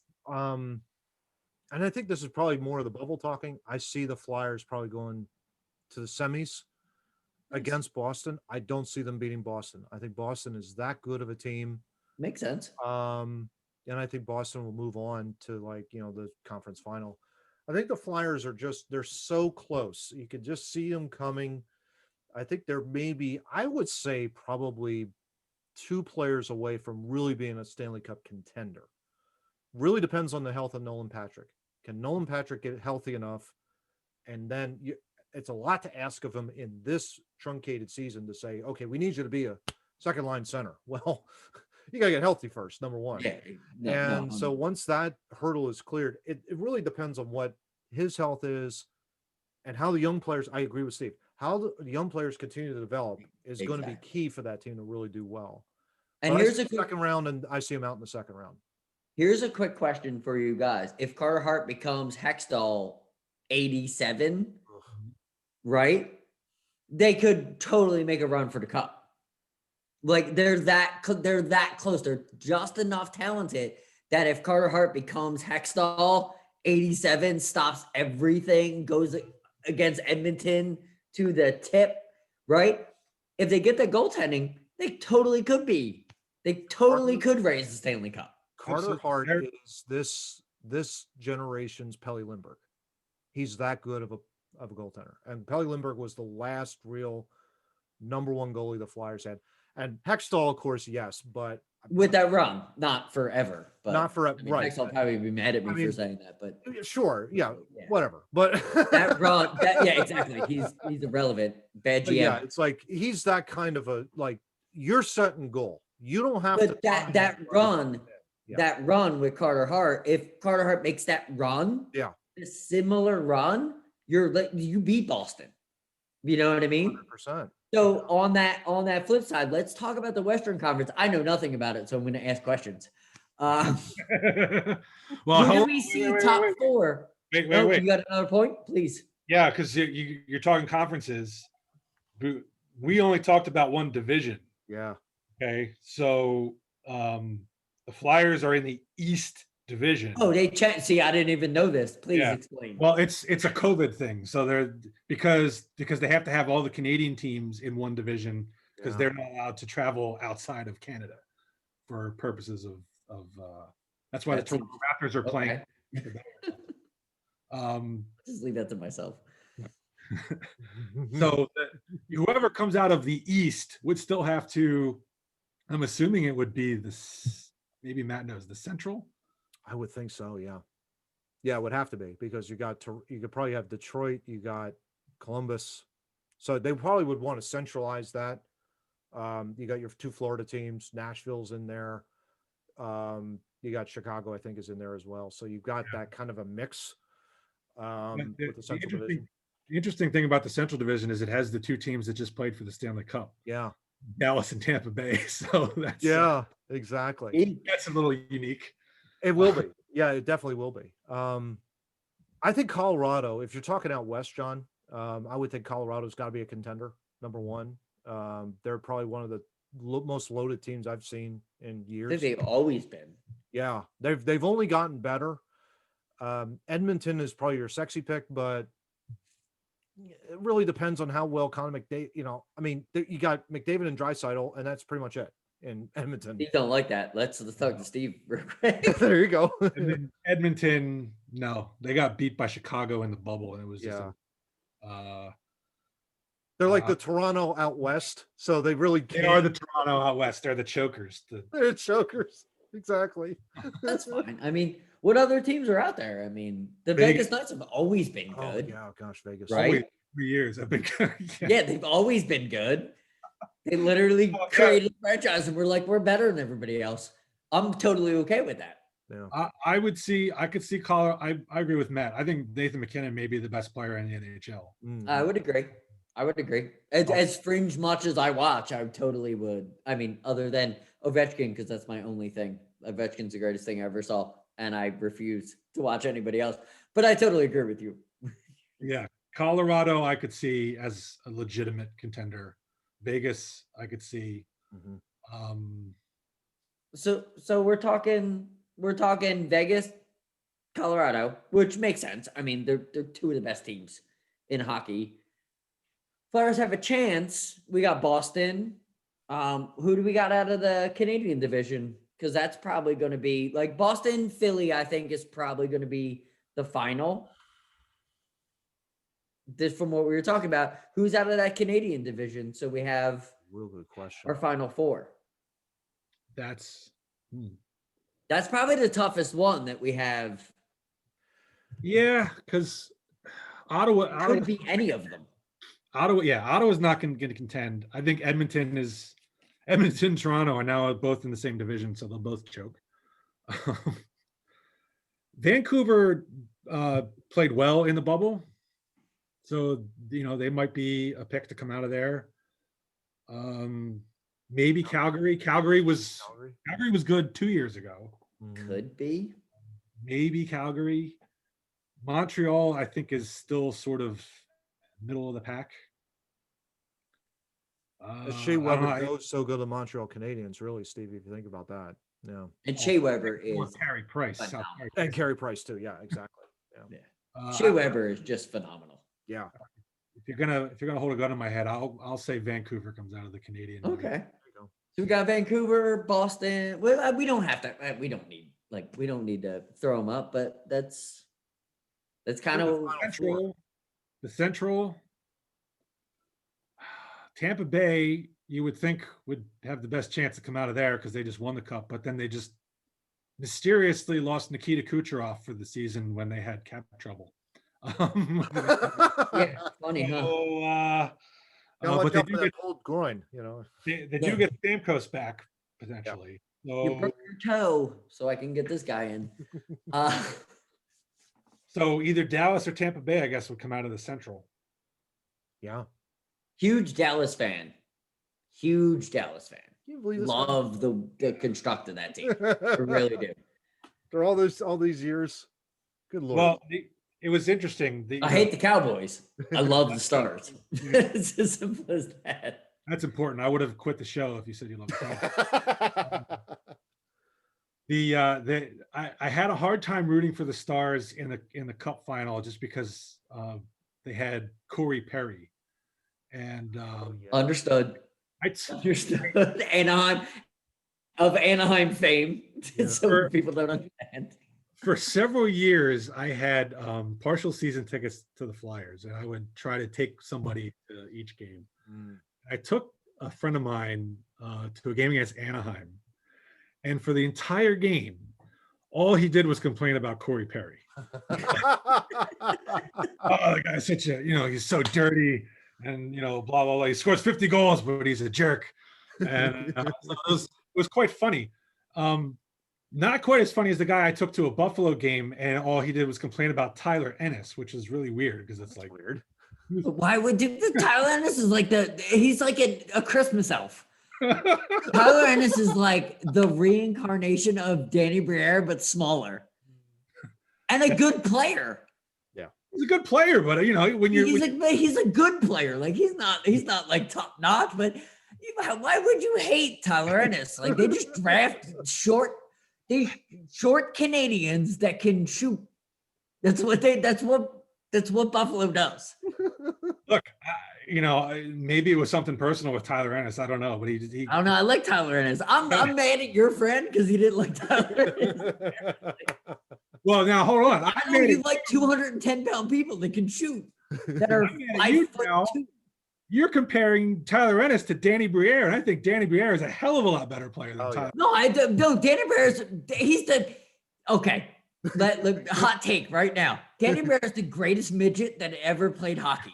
and I think this is probably more of the bubble talking. I see the Flyers probably going to the semis against Boston. I don't see them beating Boston. I think Boston is that good of a team. Makes sense. And I think Boston will move on to the conference final. I think the Flyers they're so close. You could just see them coming. I think they're I would say probably 2 players away from really being a Stanley Cup contender. Really depends on the health of Nolan Patrick. Can Nolan Patrick get healthy enough? And then it's a lot to ask of him in this truncated season to say, okay, we need you to be a second line center. Well, you got to get healthy first, number one. Yeah. So once that hurdle is cleared, it really depends on what his health is and how the young players, I agree with Steve, how the young players continue to develop is going to be key for that team to really do well. And but here's a second round, and I see him out in the second round. Here's a quick question for you guys. If Carter Hart becomes Hextall 87, right? They could totally make a run for the cup. Like they're that close. They're just enough talented that if Carter Hart becomes Hextall 87, stops everything, goes against Edmonton to the tip, right? If they get the goaltending, they totally could be. They totally could raise the Stanley Cup. Carter Hart is this generation's Pelle Lindbergh. He's that good of a goaltender. And Pelle Lindbergh was the last real number 1 goalie the Flyers had. And Hextall, of course, yes, but with that run, not forever. But not forever, right? Hextall probably be mad at me for saying that, but sure, yeah, whatever. But that run, yeah, exactly. He's irrelevant. Bad GM. Yeah, it's like he's that kind of you're setting goal. You don't have to. But that run. Yeah. That run with Carter Hart, if Carter Hart makes that run, a similar run, you beat Boston. You know what I mean? 100%. So on that flip side, let's talk about the Western Conference. I know nothing about it, so I'm going to ask questions. Well, who do we see top 4? Wait. You got another point, please? Yeah, because you're talking conferences. We only talked about one division. Yeah. Okay, so the Flyers are in the East Division. Oh, see, I didn't even know this. Please explain. Well, it's a COVID thing. So they're because they have to have all the Canadian teams in one division because they're not allowed to travel outside of Canada for purposes of that's why the Toronto Raptors are playing. Just leave that to myself. So whoever comes out of the East would still have to, I'm assuming it would be maybe Matt knows, the Central. I would think so. Yeah. Yeah, it would have to be because you could probably have Detroit, you got Columbus. So they probably would want to centralize that. You got your 2 Florida teams, Nashville's in there. You got Chicago, I think, is in there as well. So you've got that kind of a mix with the Central Division. The interesting thing about the Central Division is it has the 2 teams that just played for the Stanley Cup. Yeah. Dallas and Tampa Bay. So that's exactly. That's a little unique. It will be. Yeah, it definitely will be. I think Colorado, if you're talking out west, John, I would think Colorado's got to be a contender, number 1. They're probably one of the most loaded teams I've seen in years. I think they've always been. Yeah, they've only gotten better. Edmonton is probably your sexy pick, but it really depends on how well Connor McDavid, you got McDavid and Draisaitl, and that's pretty much it in Edmonton. Steve don't like that. Let's talk to Steve real quick. There you go. And then Edmonton No, they got beat by Chicago in the bubble, and it was just Yeah. uh, They're like uh, the Toronto out west, so they really they are can't. the Toronto out west. They're the chokers. They're chokers. Exactly. That's fine. I mean, what other teams are out there? I mean, the Vegas. Vegas Knights have always been Oh good, yeah, gosh, Vegas. right? Always 3 years. I've been Yeah, they've always been good. They literally Oh, yeah. created a franchise and we're like, we're better than everybody else. I'm totally okay with that. Yeah. I could see Colorado. I agree with Matt. I think Nathan McKinnon may be the best player in the NHL. Mhm. I would agree. I would agree. As fringe much as I watch, I totally would. I mean, other than Ovechkin, because that's my only thing. Ovechkin's the greatest thing I ever saw, and I refuse to watch anybody else. But I totally agree with you. Yeah, Colorado I could see as a legitimate contender. Vegas I could see. Mhm. So we're talking Vegas, Colorado, which makes sense. I mean, they're two of the best teams in hockey. Flyers have a chance. We got Boston. Who do we got out of the Canadian division? Because that's probably going to be like Boston, Philly, I think is probably going to be the final. This from what we were talking about. Who's out of that Canadian division? So we have Real good question. our final four. That's That's probably the toughest one that we have. yeah, because It could be any of them. Ottawa's not going to contend. I think Edmonton, Toronto are now both in the same division, so they'll both choke. Vancouver played well in the bubble, so they might be a pick to come out of there. Maybe Calgary. Calgary was good 2 years ago. Mhm. Could be. Maybe Calgary. Montreal, I think, is still sort of middle of the pack. Shea I don't Weber know, goes so good to Montreal Canadians, really, Stevie, if you think about that. Yeah. And Shea Weber or is Carey Price. South phenomenal. Carey And Price. Carey Price too. Yeah, exactly. Yeah. Shea Weber is just phenomenal. Yeah. If you're gonna hold a gun in my head, I'll say Vancouver comes out of the Canadian. division. Okay. There you go. So we got Vancouver, Boston. Well, we don't have to. We don't need to throw them up, but that's kind of The Central, Tampa Bay, you would think would have the best chance to come out of there because they just won the cup, but then they just mysteriously lost Nikita Kucherov for the season when they had cap trouble. yeah, funny, huh? So, Gotta but watch they out do for that get cold groin, you know. they Yeah. do get Stamkos back potentially. You So, broke your toe, so I can get this guy in. so either Dallas or Tampa Bay, I guess, would come out of the Central. Yeah. Huge Dallas fan. Huge Dallas fan. Can you believe this? Love the construct of that team. I really do. For all these years. Good lord. Well, it was interesting. I hate the Cowboys. I love the Stars. It's as simple as that. That's important. I would have quit the show if you said you loved the I had a hard time rooting for the Stars in the Cup final just because they had Corey Perry, and Understood. Understood. Anaheim fame. Yeah. So people don't understand. For several years, I had partial season tickets to the Flyers, and I would try to take somebody to each game. Mm. I took a friend of mine to a game against Anaheim, and for the entire game, all he did was complain about Corey Perry. Oh, the guy's such a, he's so dirty, and blah blah blah. He scores 50 goals, but he's a jerk. And so it was quite funny. Not quite as funny as the guy I took to a Buffalo game, and all he did was complain about Tyler Ennis, which is really weird because it's like weird. Why would Tyler Ennis is like he's like a Christmas elf. Tyler Ennis is like the reincarnation of Danny Briere, but smaller. And a good player. Yeah. He's a good player, but when you're he's a good player. Like he's not like top notch, but why would you hate Tyler Ennis? Like they just draft short Canadians that can shoot. That's what Buffalo does. Look, maybe it was something personal with Tyler Ennis. I don't know, but he I don't know. I like Tyler Ennis. I'm mad at your friend because he didn't like Tyler Ennis. Well, now hold on. I know you like 210-pound people that can shoot that are I'm mad at you 5'2". now. You're comparing Tyler Ennis to Danny Briere, and I think Danny Briere is a hell of a lot better player than Tyler. No, no. Danny Briere's he's the okay. Hot take right now. Danny Briere is the greatest midget that ever played hockey.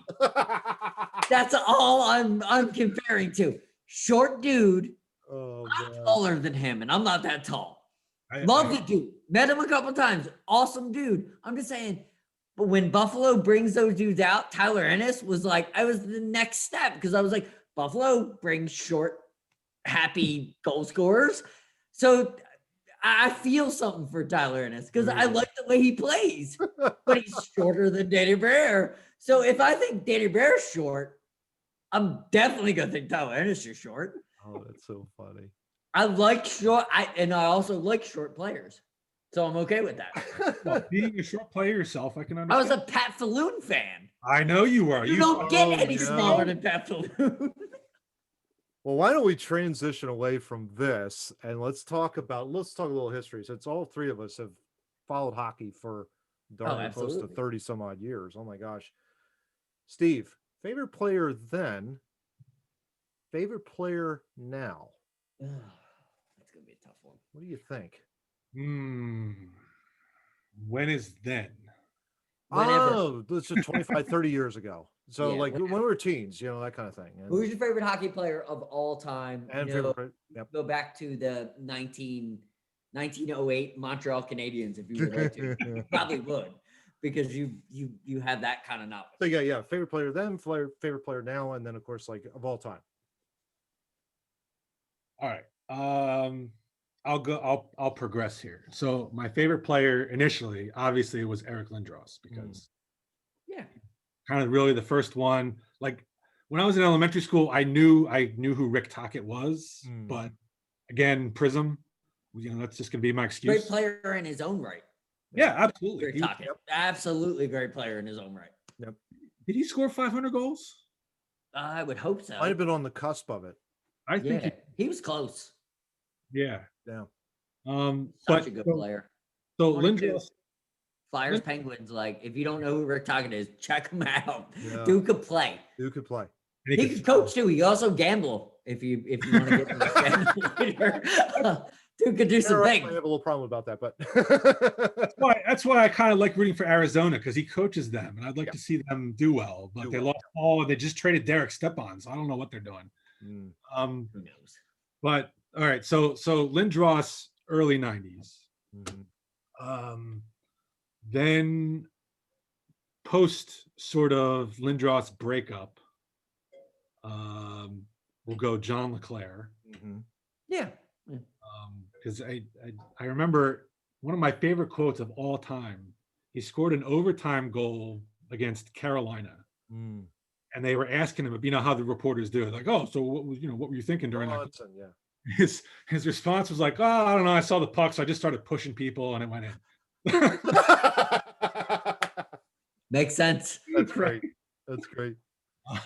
That's all I'm comparing to. Short dude. I'm taller than him, and I'm not that tall. Love the dude. Met him a couple times. Awesome dude. I'm just saying. But when Buffalo brings those dudes out, Tyler Ennis was like, I was the next step because I was like, Buffalo brings short, happy goal scorers. So I feel something for Tyler Ennis because I like the way he plays, but he's shorter than Danny Briere. So if I think Danny Briere's short, I'm definitely gonna think Tyler Ennis is short. Oh, that's so funny. I like short, I also like short players. So I'm okay with that. Well, being a short player yourself, I can I understand. was a Pat Falloon fan. I know you were. You don't get any smaller than Pat Falloon. Well, why don't we transition away from this and let's talk a little history. Since all three of us have followed hockey for darn close to 30 some odd years. Oh my gosh. Steve, favorite player then, favorite player now. That's gonna be a tough one. What do you think? When is then? Whenever. Oh, this is 25, 30 years ago. So Yeah, like when we were teens, that kind of thing. And, Who's your favorite hockey player of all time? and favorite, yep. Go back to the 1908 Montreal Canadiens if you would like to. You probably would because you have that kind of knowledge. So yeah. Favorite player then, favorite player now, and then of course like of all time. All right. I'll progress here. So my favorite player initially, obviously, it was Eric Lindros because kind of really the first one. Like when I was in elementary school, I knew who Rick Tocchet was, but again, Prism, that's just gonna be my excuse. Great player in his own right. Yeah, absolutely. Rick Tocchet. Absolutely great player in his own right. Yep. Did he score 500 goals? I would hope so. Might have been on the cusp of it. I think he was close. Yeah. Such a good player. So Lindros, Flyers, Penguins. Like, if you don't know who Rick Tocchet is, check him out. Yeah. Dude could play. Dude could play. He could coach too. He also gamble. If you want to get to the later. Dude could do some things. I have a little problem about that, but that's why I kind of like rooting for Arizona because he coaches them, and I'd like to see them do well. But they lost Paul. They just traded Derek Stepan, so I don't know what they're doing. Who knows? But all right, so Lindros, early 90s. Then post sort of Lindros breakup, we'll go John LeClair. Yeah. Because I remember one of my favorite quotes of all time. He scored an overtime goal against Carolina. And they were asking him, how the reporters do it, like, oh, so what were you thinking during that? Yeah. His response was like, oh, I don't know, I saw the puck, so I just started pushing people, and it went in. Makes sense. That's great. That's great.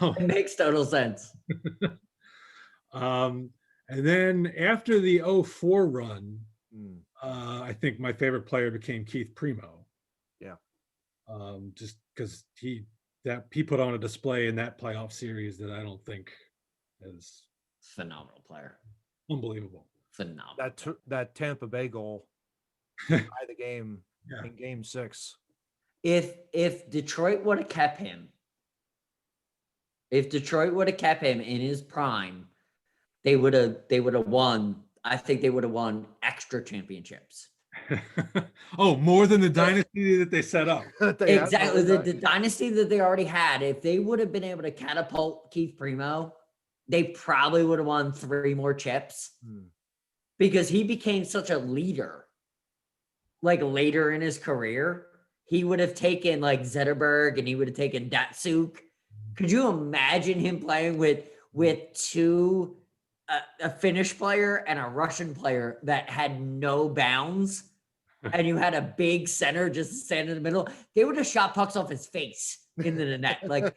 It makes total sense. And then after the 04 run, I think my favorite player became Keith Primo. Yeah. Just because he put on a display in that playoff series that I don't think is phenomenal player. Unbelievable. Phenomenal. That Tampa Bay goal by the game in Game 6. If Detroit would have kept him, in his prime, they would have won. I think they would have won extra championships. Oh, more than the dynasty that they set up. Exactly. The dynasty that they already had. If they would have been able to catapult Keith Primo, they probably would have won 3 more chips because he became such a leader. Like later in his career, he would have taken like Zetterberg and he would have taken Datsuk. Could you imagine him playing with 2 a Finnish player and a Russian player that had no bounds, and you had a big center just stand in the middle? They would have shot pucks off his face into the net. Like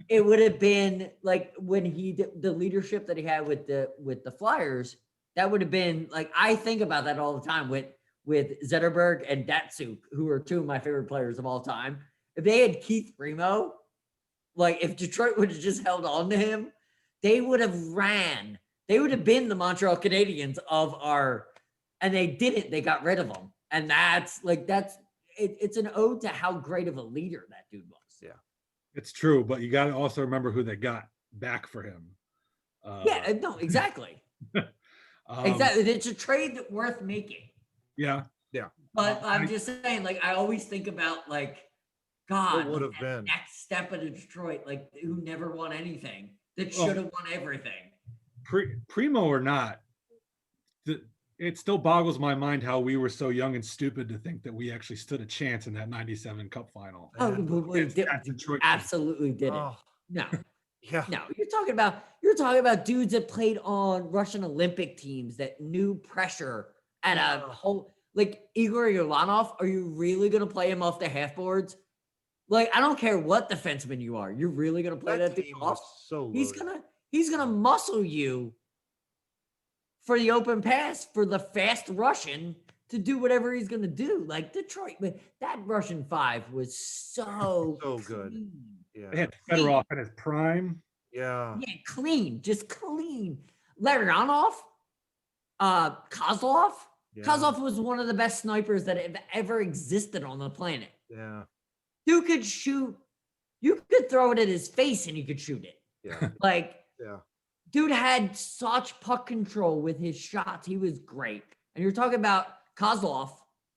it would have been like when the leadership that he had with the Flyers. That would have been like, I think about that all the time with Zetterberg and Datsuk, who are two of my favorite players of all time. If they had Keith Primo, like if Detroit would have just held on to him, they would have ran. They would have been the Montreal Canadiens of our, and they didn't. They got rid of him, and it's an ode to how great of a leader that dude was. Yeah. It's true, but you got to also remember who they got back for him. No, exactly. Um, Exactly. It's a trade that worth making. Yeah. But I'm just saying, like, I always think about, like, God, would like, have that been? next step of Detroit, like, who never won anything, that should have won everything. Primo or not, it still boggles my mind how we were so young and stupid to think that we actually stood a chance in that 97 Cup final. Oh, Man. we Against that Detroit team. absolutely did it. Oh, No, yeah. no, you're talking about dudes that played on Russian Olympic teams that knew pressure at a whole, like Igor Yulanov. Are you really gonna play him off the half boards? Like, I don't care what defenseman you are, you're really gonna play that dude team was off? so He's loaded. gonna muscle you for the open pass for the fast Russian to do whatever he's gonna do. Like Detroit, but that Russian five was so good. clean. They Yeah. had Fedorov in his prime. Yeah. Yeah, clean, just clean. Larionov, Kozlov. Yeah. Kozlov was one of the best snipers that have ever existed on the planet. Yeah. Dude could shoot. You could throw it at his face and he could shoot it. Yeah. Like, Yeah. dude had such puck control with his shots. He was great. And you're talking about Kozlov,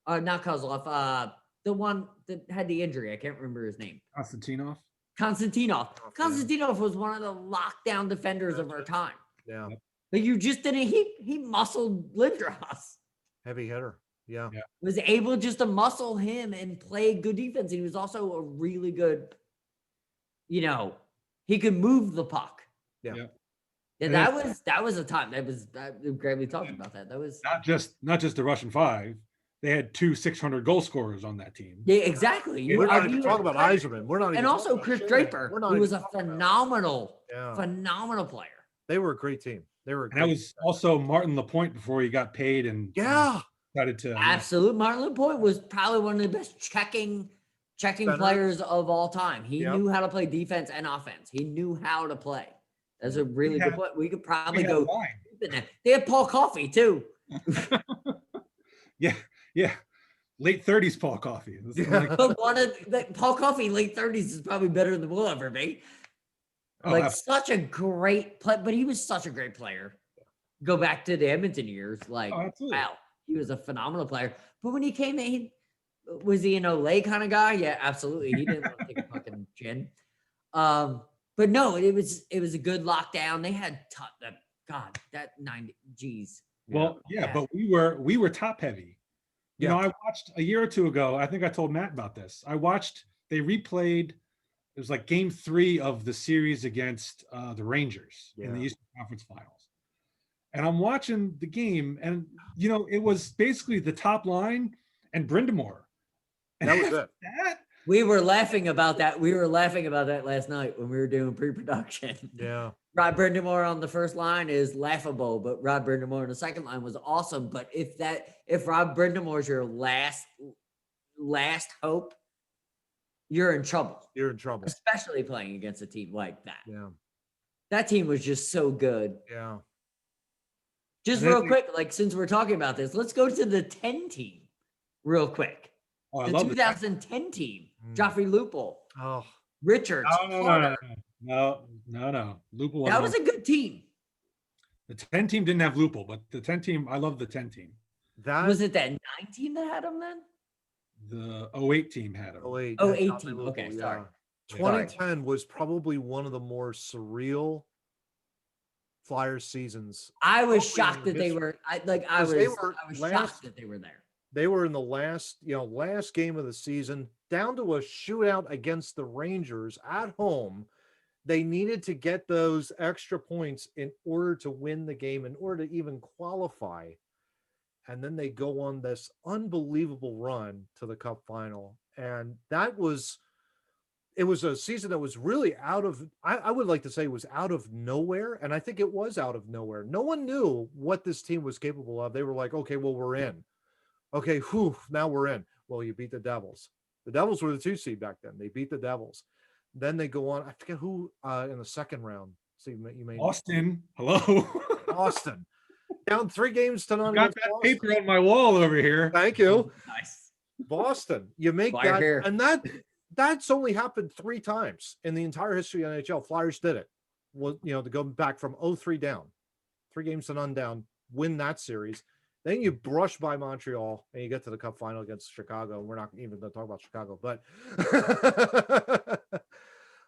not Kozlov, the one that had the injury. I can't remember his name. Konstantinov. Konstantinov. Yeah. Konstantinov was one of the lockdown defenders of our time. Yeah. But you just didn't. He muscled Lindros. Heavy hitter. Yeah. Was able just to muscle him and play good defense. He was also a really good. He could move the puck. Yeah. Yeah. Yeah, And that was a time. Gravely talked about that. That was Not just the Russian five. They had 2 600 goal scorers on that team. yeah, exactly. We're not I even mean, talking about Eiserman. We're not even. and also talking about Chris Shannon. Draper, We're not who even was a talking about- phenomenal, Yeah. phenomenal player. They were a great team. They were. A And that great was also Martin Lapointe before he got paid and Yeah. decided to. Absolute. Martin Lapointe was probably one of the best checking Center. players of all time. He Yep. knew how to play defense and offense. He knew how to play. That's a really good had- point. We could we probably had go line. deep in that. They had Paul Coffey too. Yeah. Late 30s Paul Coffey. This is Yeah. like- But Paul Coffey, late 30s, is probably better than we'll ever be. oh, Like absolutely. such a great play, but he was such a great player. Go back to the Edmonton years, like Oh, absolutely. wow, he was a phenomenal player. But when he came in, was he an Olay kind of guy? Yeah, absolutely. He didn't want to take a fucking chin. But no, it was a good lockdown. They had that 90 G's. Well, yeah, but we were top heavy. You know, I watched a year or two ago. I think I told Matt about this. They replayed. It was like game 3 of the series against the Rangers in the Yeah. Eastern Conference Finals. And I'm watching the game, and it was basically the top line and Brindamore. And That was it. that We were laughing about that. We were laughing about that last night when we were doing pre-production. Yeah. Rod Brindamore on the first line is laughable, but Rod Brindamore on the second line was awesome. But if Rod Brindamore is your last hope, you're in trouble, You're in trouble. especially playing against a team like that. Yeah. That team was just so good. Yeah. Just And then real quick, like since we're talking about this, let's go to the 10 team real quick. oh, I The love 2010 team, Mm. Joffrey Lupul, Oh. Richards, No. Carter. No. Lupul. That was a good team. The 10 team didn't have Lupul, but the 10 team, I love the 10 team. That Was it that 9 team that had him then? The 08 team had him. 08. Oh, That's 18. unbelievable, Okay, yeah. sorry. 2010 was probably one of the more surreal Flyers seasons. I was Probably shocked in that they history. were. I Because was. they I were was last- shocked that they were there. They were in the last game of the season, down to a shootout against the Rangers at home. They needed to get those extra points in order to win the game, in order to even qualify. And then they go on this unbelievable run to the Cup final. And it was a season that was really I would like to say was out of nowhere. And I think it was out of nowhere. No one knew what this team was capable of. They were like, okay, well, we're in. Okay, whew, now we're in. Well, you beat the Devils. The Devils were the 2 seed back then. They beat the Devils. Then they go on. I forget who in the second round. So you may Austin, hello. Boston down 3 games to none Got against that Boston. paper on my wall over here. Thank you, Nice. Boston. You make Why you're that, here. and that's only happened 3 times in the entire history of NHL. Flyers did it. Was to go back from 0-3 down, 3 games to none down, win that series. Then you brush by Montreal and you get to the Cup final against Chicago. We're not even going to talk about Chicago, but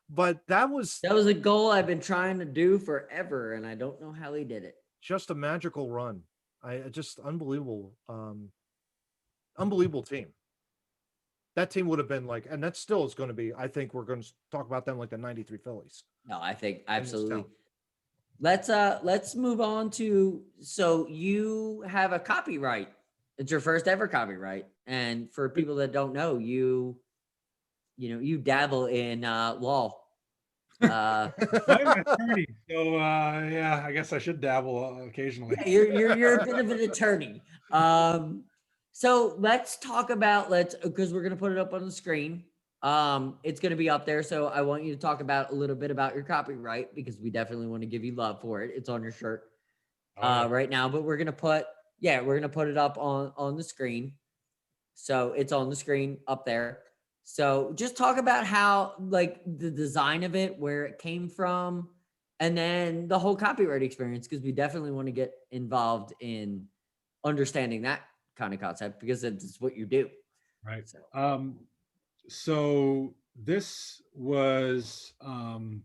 but that was a goal I've been trying to do forever, and I don't know how he did it. just a magical run. I just unbelievable, unbelievable team. That team would have been like, and that still is going to be. I think we're going to talk about them like the '93 Phillies. No, I think this absolutely. town. Let's move on to, so you have a copyright. It's your first ever copyright. And for people that don't know, you dabble in law. I'm an attorney, so yeah, I guess I should dabble occasionally. Yeah, you're a bit of an attorney. So let's talk about, because we're gonna put it up on the screen. It's gonna be up there, so I want you to talk about a little bit about your copyright, because we definitely want to give you love for it. It's on your shirt right now, but we're gonna put it up on the screen. So it's on the screen up there. So just talk about how, like, the design of it, where it came from, and then the whole copyright experience, because we definitely want to get involved in understanding that kind of concept, because it's what you do. Right. So, So this was my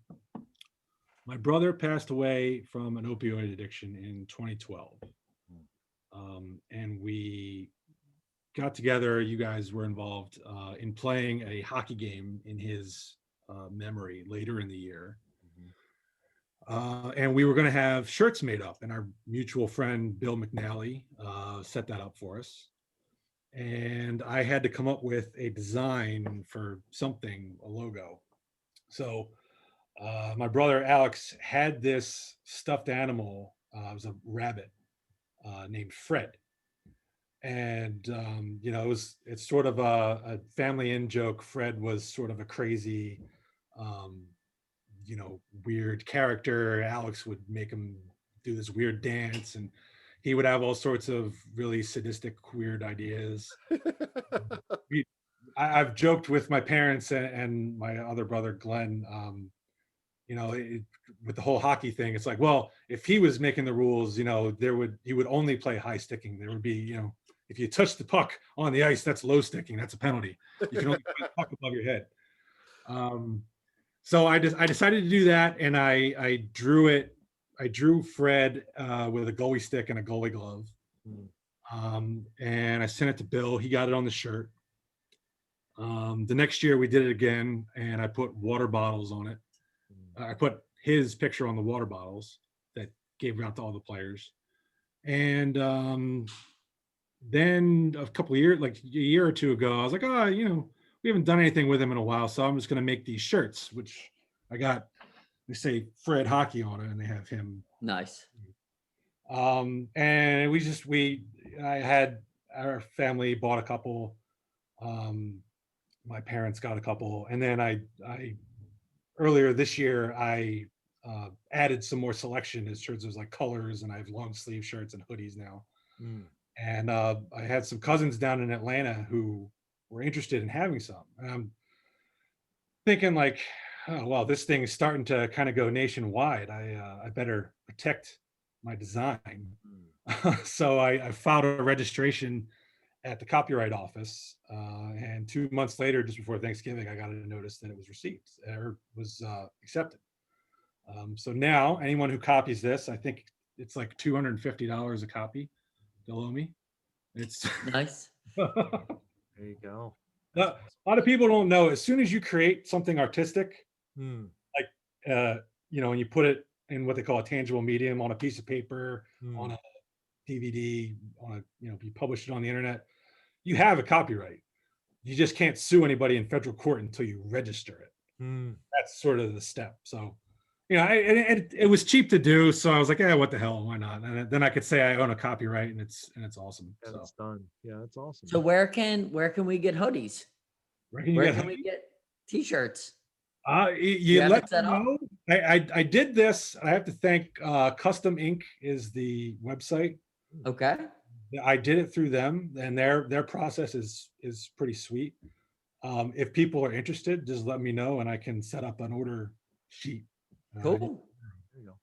brother passed away from an opioid addiction in 2012, and we got together. You guys were involved in playing a hockey game in his memory later in the year. And we were going to have shirts made up, and our mutual friend Bill McNally set that up for us. And I had to come up with a design for something, a logo. So my brother Alex had this stuffed animal. It was a rabbit named Fred. And it's sort of a family in joke. Fred was sort of a crazy, um, weird character. Alex would make him do this weird dance, and he would have all sorts of really sadistic, weird ideas. I've joked with my parents and my other brother Glenn. With the whole hockey thing, it's like, well, if he was making the rules, he would only play high sticking. There would be, if you touch the puck on the ice, that's low sticking. That's a penalty. You can only put the puck above your head. So I decided to do that, and I drew it. I drew Fred with a goalie stick and a goalie glove, and I sent it to Bill. He got it on the shirt. The next year we did it again, and I put water bottles on it. I put his picture on the water bottles that gave out to all the players. And then a couple of years, like a year or two ago, I was like, we haven't done anything with him in a while, so I'm just going to make these shirts, which I got. They say Fred Hockey on it, and they have him. nice. And I had our family bought a couple. My parents got a couple, and then I earlier this year I added some more selection as shirts. There's like colors, and I have long sleeve shirts and hoodies now. And I had some cousins down in Atlanta who were interested in having some, and I'm thinking like, oh well, this thing is starting to kind of go nationwide. I better protect my design. So I filed a registration at the copyright office, and 2 months later, just before Thanksgiving, I got a notice that it was received or was accepted. So now anyone who copies this, I think it's like $250 a copy they'll owe me. It's Nice. There you go. a lot of people don't know, as soon as you create something artistic, Hmm. like and you put it in what they call a tangible medium, on a piece of paper, on a DVD, you publish it on the internet, you have a copyright. You just can't sue anybody in federal court until you register it. That's sort of the step. So it was cheap to do, so I was like, what the hell, why not? And then I could say I own a copyright, and it's awesome. And So it's done. Yeah, it's awesome. So where can we get hoodies? where can you Where get? can we get t-shirts? You have let it set me up? know. I did this. I have to thank Custom Ink is the website. Okay. I did it through them, and their process is pretty sweet. If people are interested, just let me know, and I can set up an order sheet. Cool. There you go.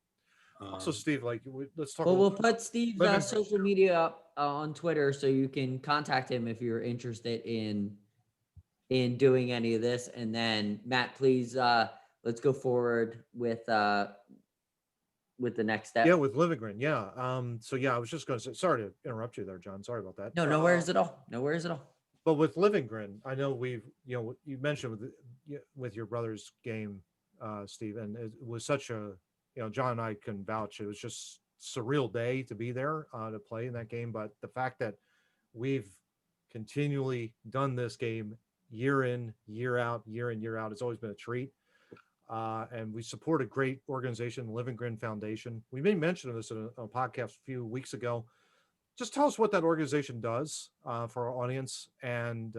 Also, Steve, like, let's talk. Well, a we'll little put Steve's Living social media up on Twitter so you can contact him if you're interested in doing any of this. And then Matt, please let's go forward with the next step. Yeah, with Livingren. Yeah. So yeah, I was just going to say, sorry to interrupt you there, John. Sorry about that. No, no worries at all. No worries at all. But with Livingren, I know you mentioned with your brother's game, Steve, and it was such a, John and I can vouch. It was just surreal day to be there to play in that game. But the fact that we've continually done this game year in, year out, it's always been a treat. And we support a great organization, the Livingren Foundation. We made mention of this in a podcast a few weeks ago. Just tell us what that organization does for our audience, and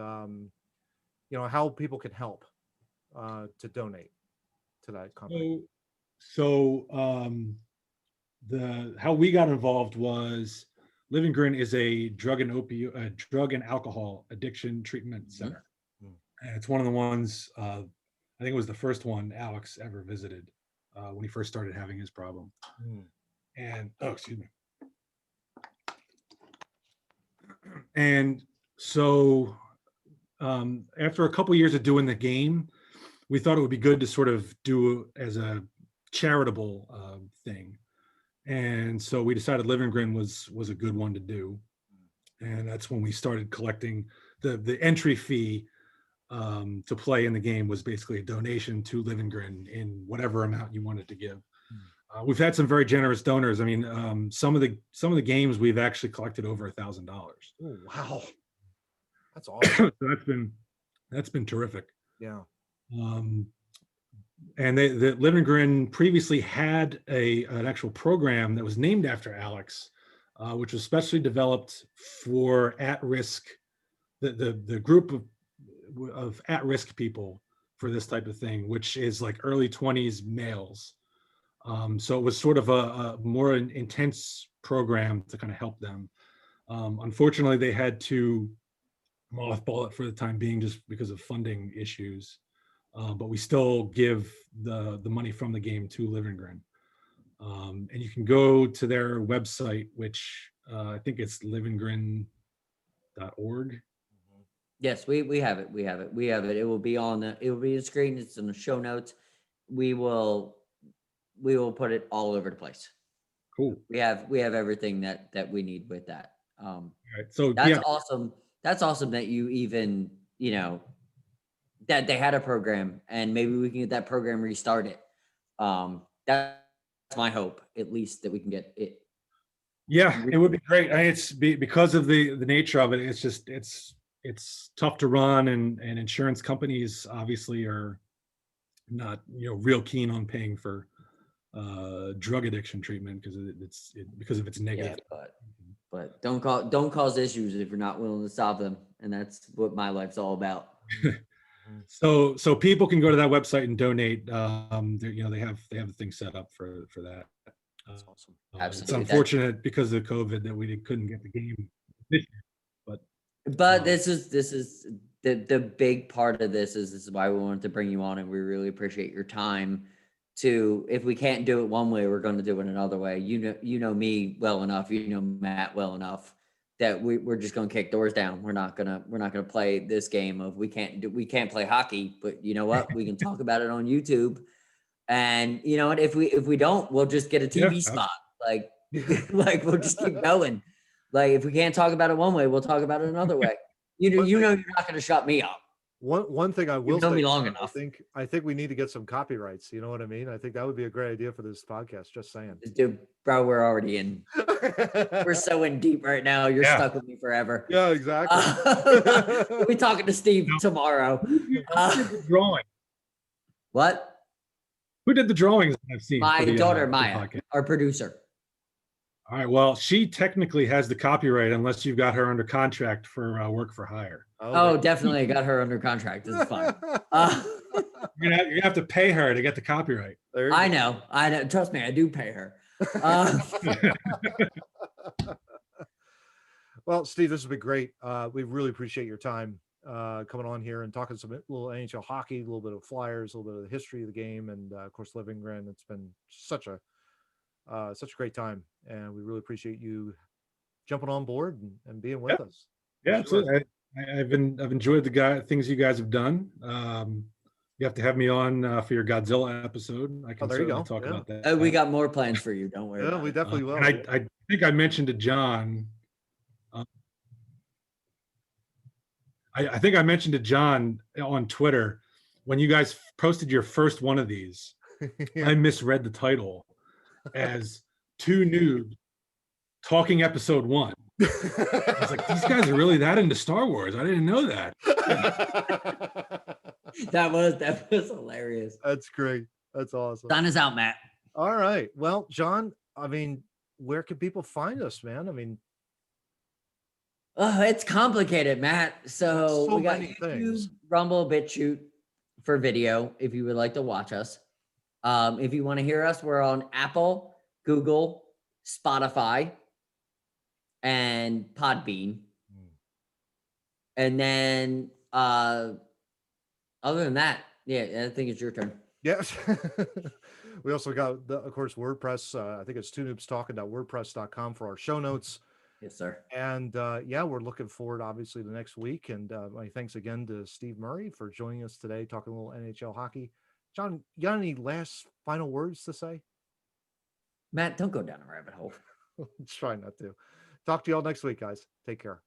how people can help to donate to that company. So how we got involved was Livingren is a drug and alcohol addiction treatment center. And it's one of the ones, I think it was the first one Alex ever visited when he first started having his problem. And excuse me. And so after a couple years of doing the game, we thought it would be good to sort of do as a charitable thing. And so we decided Livingren was a good one to do. And that's when we started collecting the entry fee to play in the game was basically a donation to Livingren in whatever amount you wanted to give. We've had some very generous donors. I mean, some of the games we've actually collected over $1,000. Oh, wow, that's awesome. So that's been terrific. Yeah. And the Livingren previously had an actual program that was named after Alex, which was specially developed for at-risk, the group of at-risk people for this type of thing, which is like early 20s males. So it was sort of a more intense program to kind of help them. Unfortunately, they had to mothball it for the time being just because of funding issues. But we still give the money from the game to Livingren. And you can go to their website, which I think it's livingren.org. Yes, we have it. It will be on the screen. It's in the show notes. We will put it all over the place. Cool. We have everything that we need with that. All right. So that's awesome. That's awesome that you even, that they had a program, and maybe we can get that program restarted. That's my hope, at least, that we can get it. Yeah, it would be great. It's because of the nature of it. It's just it's tough to run, and insurance companies obviously are not real keen on paying for drug addiction treatment because of its negative. Yeah, but don't cause issues if you're not willing to solve them, and that's what my life's all about. So people can go to that website and donate. They have the thing set up for that. That's awesome. Absolutely. It's unfortunate because of COVID that we couldn't get the game this year, but this is the big part of this is why we wanted to bring you on, and we really appreciate your time. If we can't do it one way, we're going to do it another way. You know me well enough. You know Matt well enough that we're just going to kick doors down. We're not gonna play this game of we can't play hockey, but you know what? We can talk about it on YouTube. And you know what? If we don't, we'll just get a TV spot. Like we'll just keep going. Like if we can't talk about it one way, we'll talk about it another way. You're not going to shut me up. One thing I will say, me long enough. I think we need to get some copyrights. You know what I mean? I think that would be a great idea for this podcast. Just saying. Dude, bro, we're already in. We're so in deep right now. You're stuck with me forever. Yeah, exactly. We'll be talking to Steve tomorrow. drawing. What? Who did the drawings I've seen? My for the, daughter for the Maya, podcast? our producer. All right. Well, she technically has the copyright unless you've got her under contract for work for hire. Oh, definitely got her under contract. It's fine. You're gonna have to pay her to get the copyright. I know. Trust me, I do pay her. Well, Steve, this has been great. We really appreciate your time coming on here and talking some little NHL hockey, a little bit of Flyers, a little bit of the history of the game, and of course, Livingren. It's been such a great time, and we really appreciate you jumping on board and being with us. Yeah, Sure. absolutely. I've enjoyed the things you guys have done. You have to have me on for your Godzilla episode. I can there you certainly go. talk Yeah. about that. We got more plans for you. Don't worry. Yeah, about we it. definitely will. And I think I mentioned to John. I think I mentioned to John on Twitter when you guys posted your first one of these. Yeah. I misread the title as Two Noobs Talking Episode 1. I was like, these guys are really that into Star Wars. I didn't know that. That was hilarious. That's great. That's awesome. Sign us out, Matt. All right. Well, John, I mean, where can people find us, man? I mean, It's complicated, Matt. So we got many YouTube, things. Rumble, BitChute for video if you would like to watch us. If you want to hear us, we're on Apple, Google, Spotify, and Podbean. And then other than that, yeah, I think it's your turn. Yes. We also got, of course, WordPress. I think it's TwoNoobsTalking.wordpress.com for our show notes. Yes, sir. And yeah, we're looking forward, obviously, to next week. And my thanks again to Steve Murray for joining us today, talking a little NHL hockey. John, you got any last final words to say? Matt, don't go down a rabbit hole. Try not to. Talk to you all next week, guys. Take care.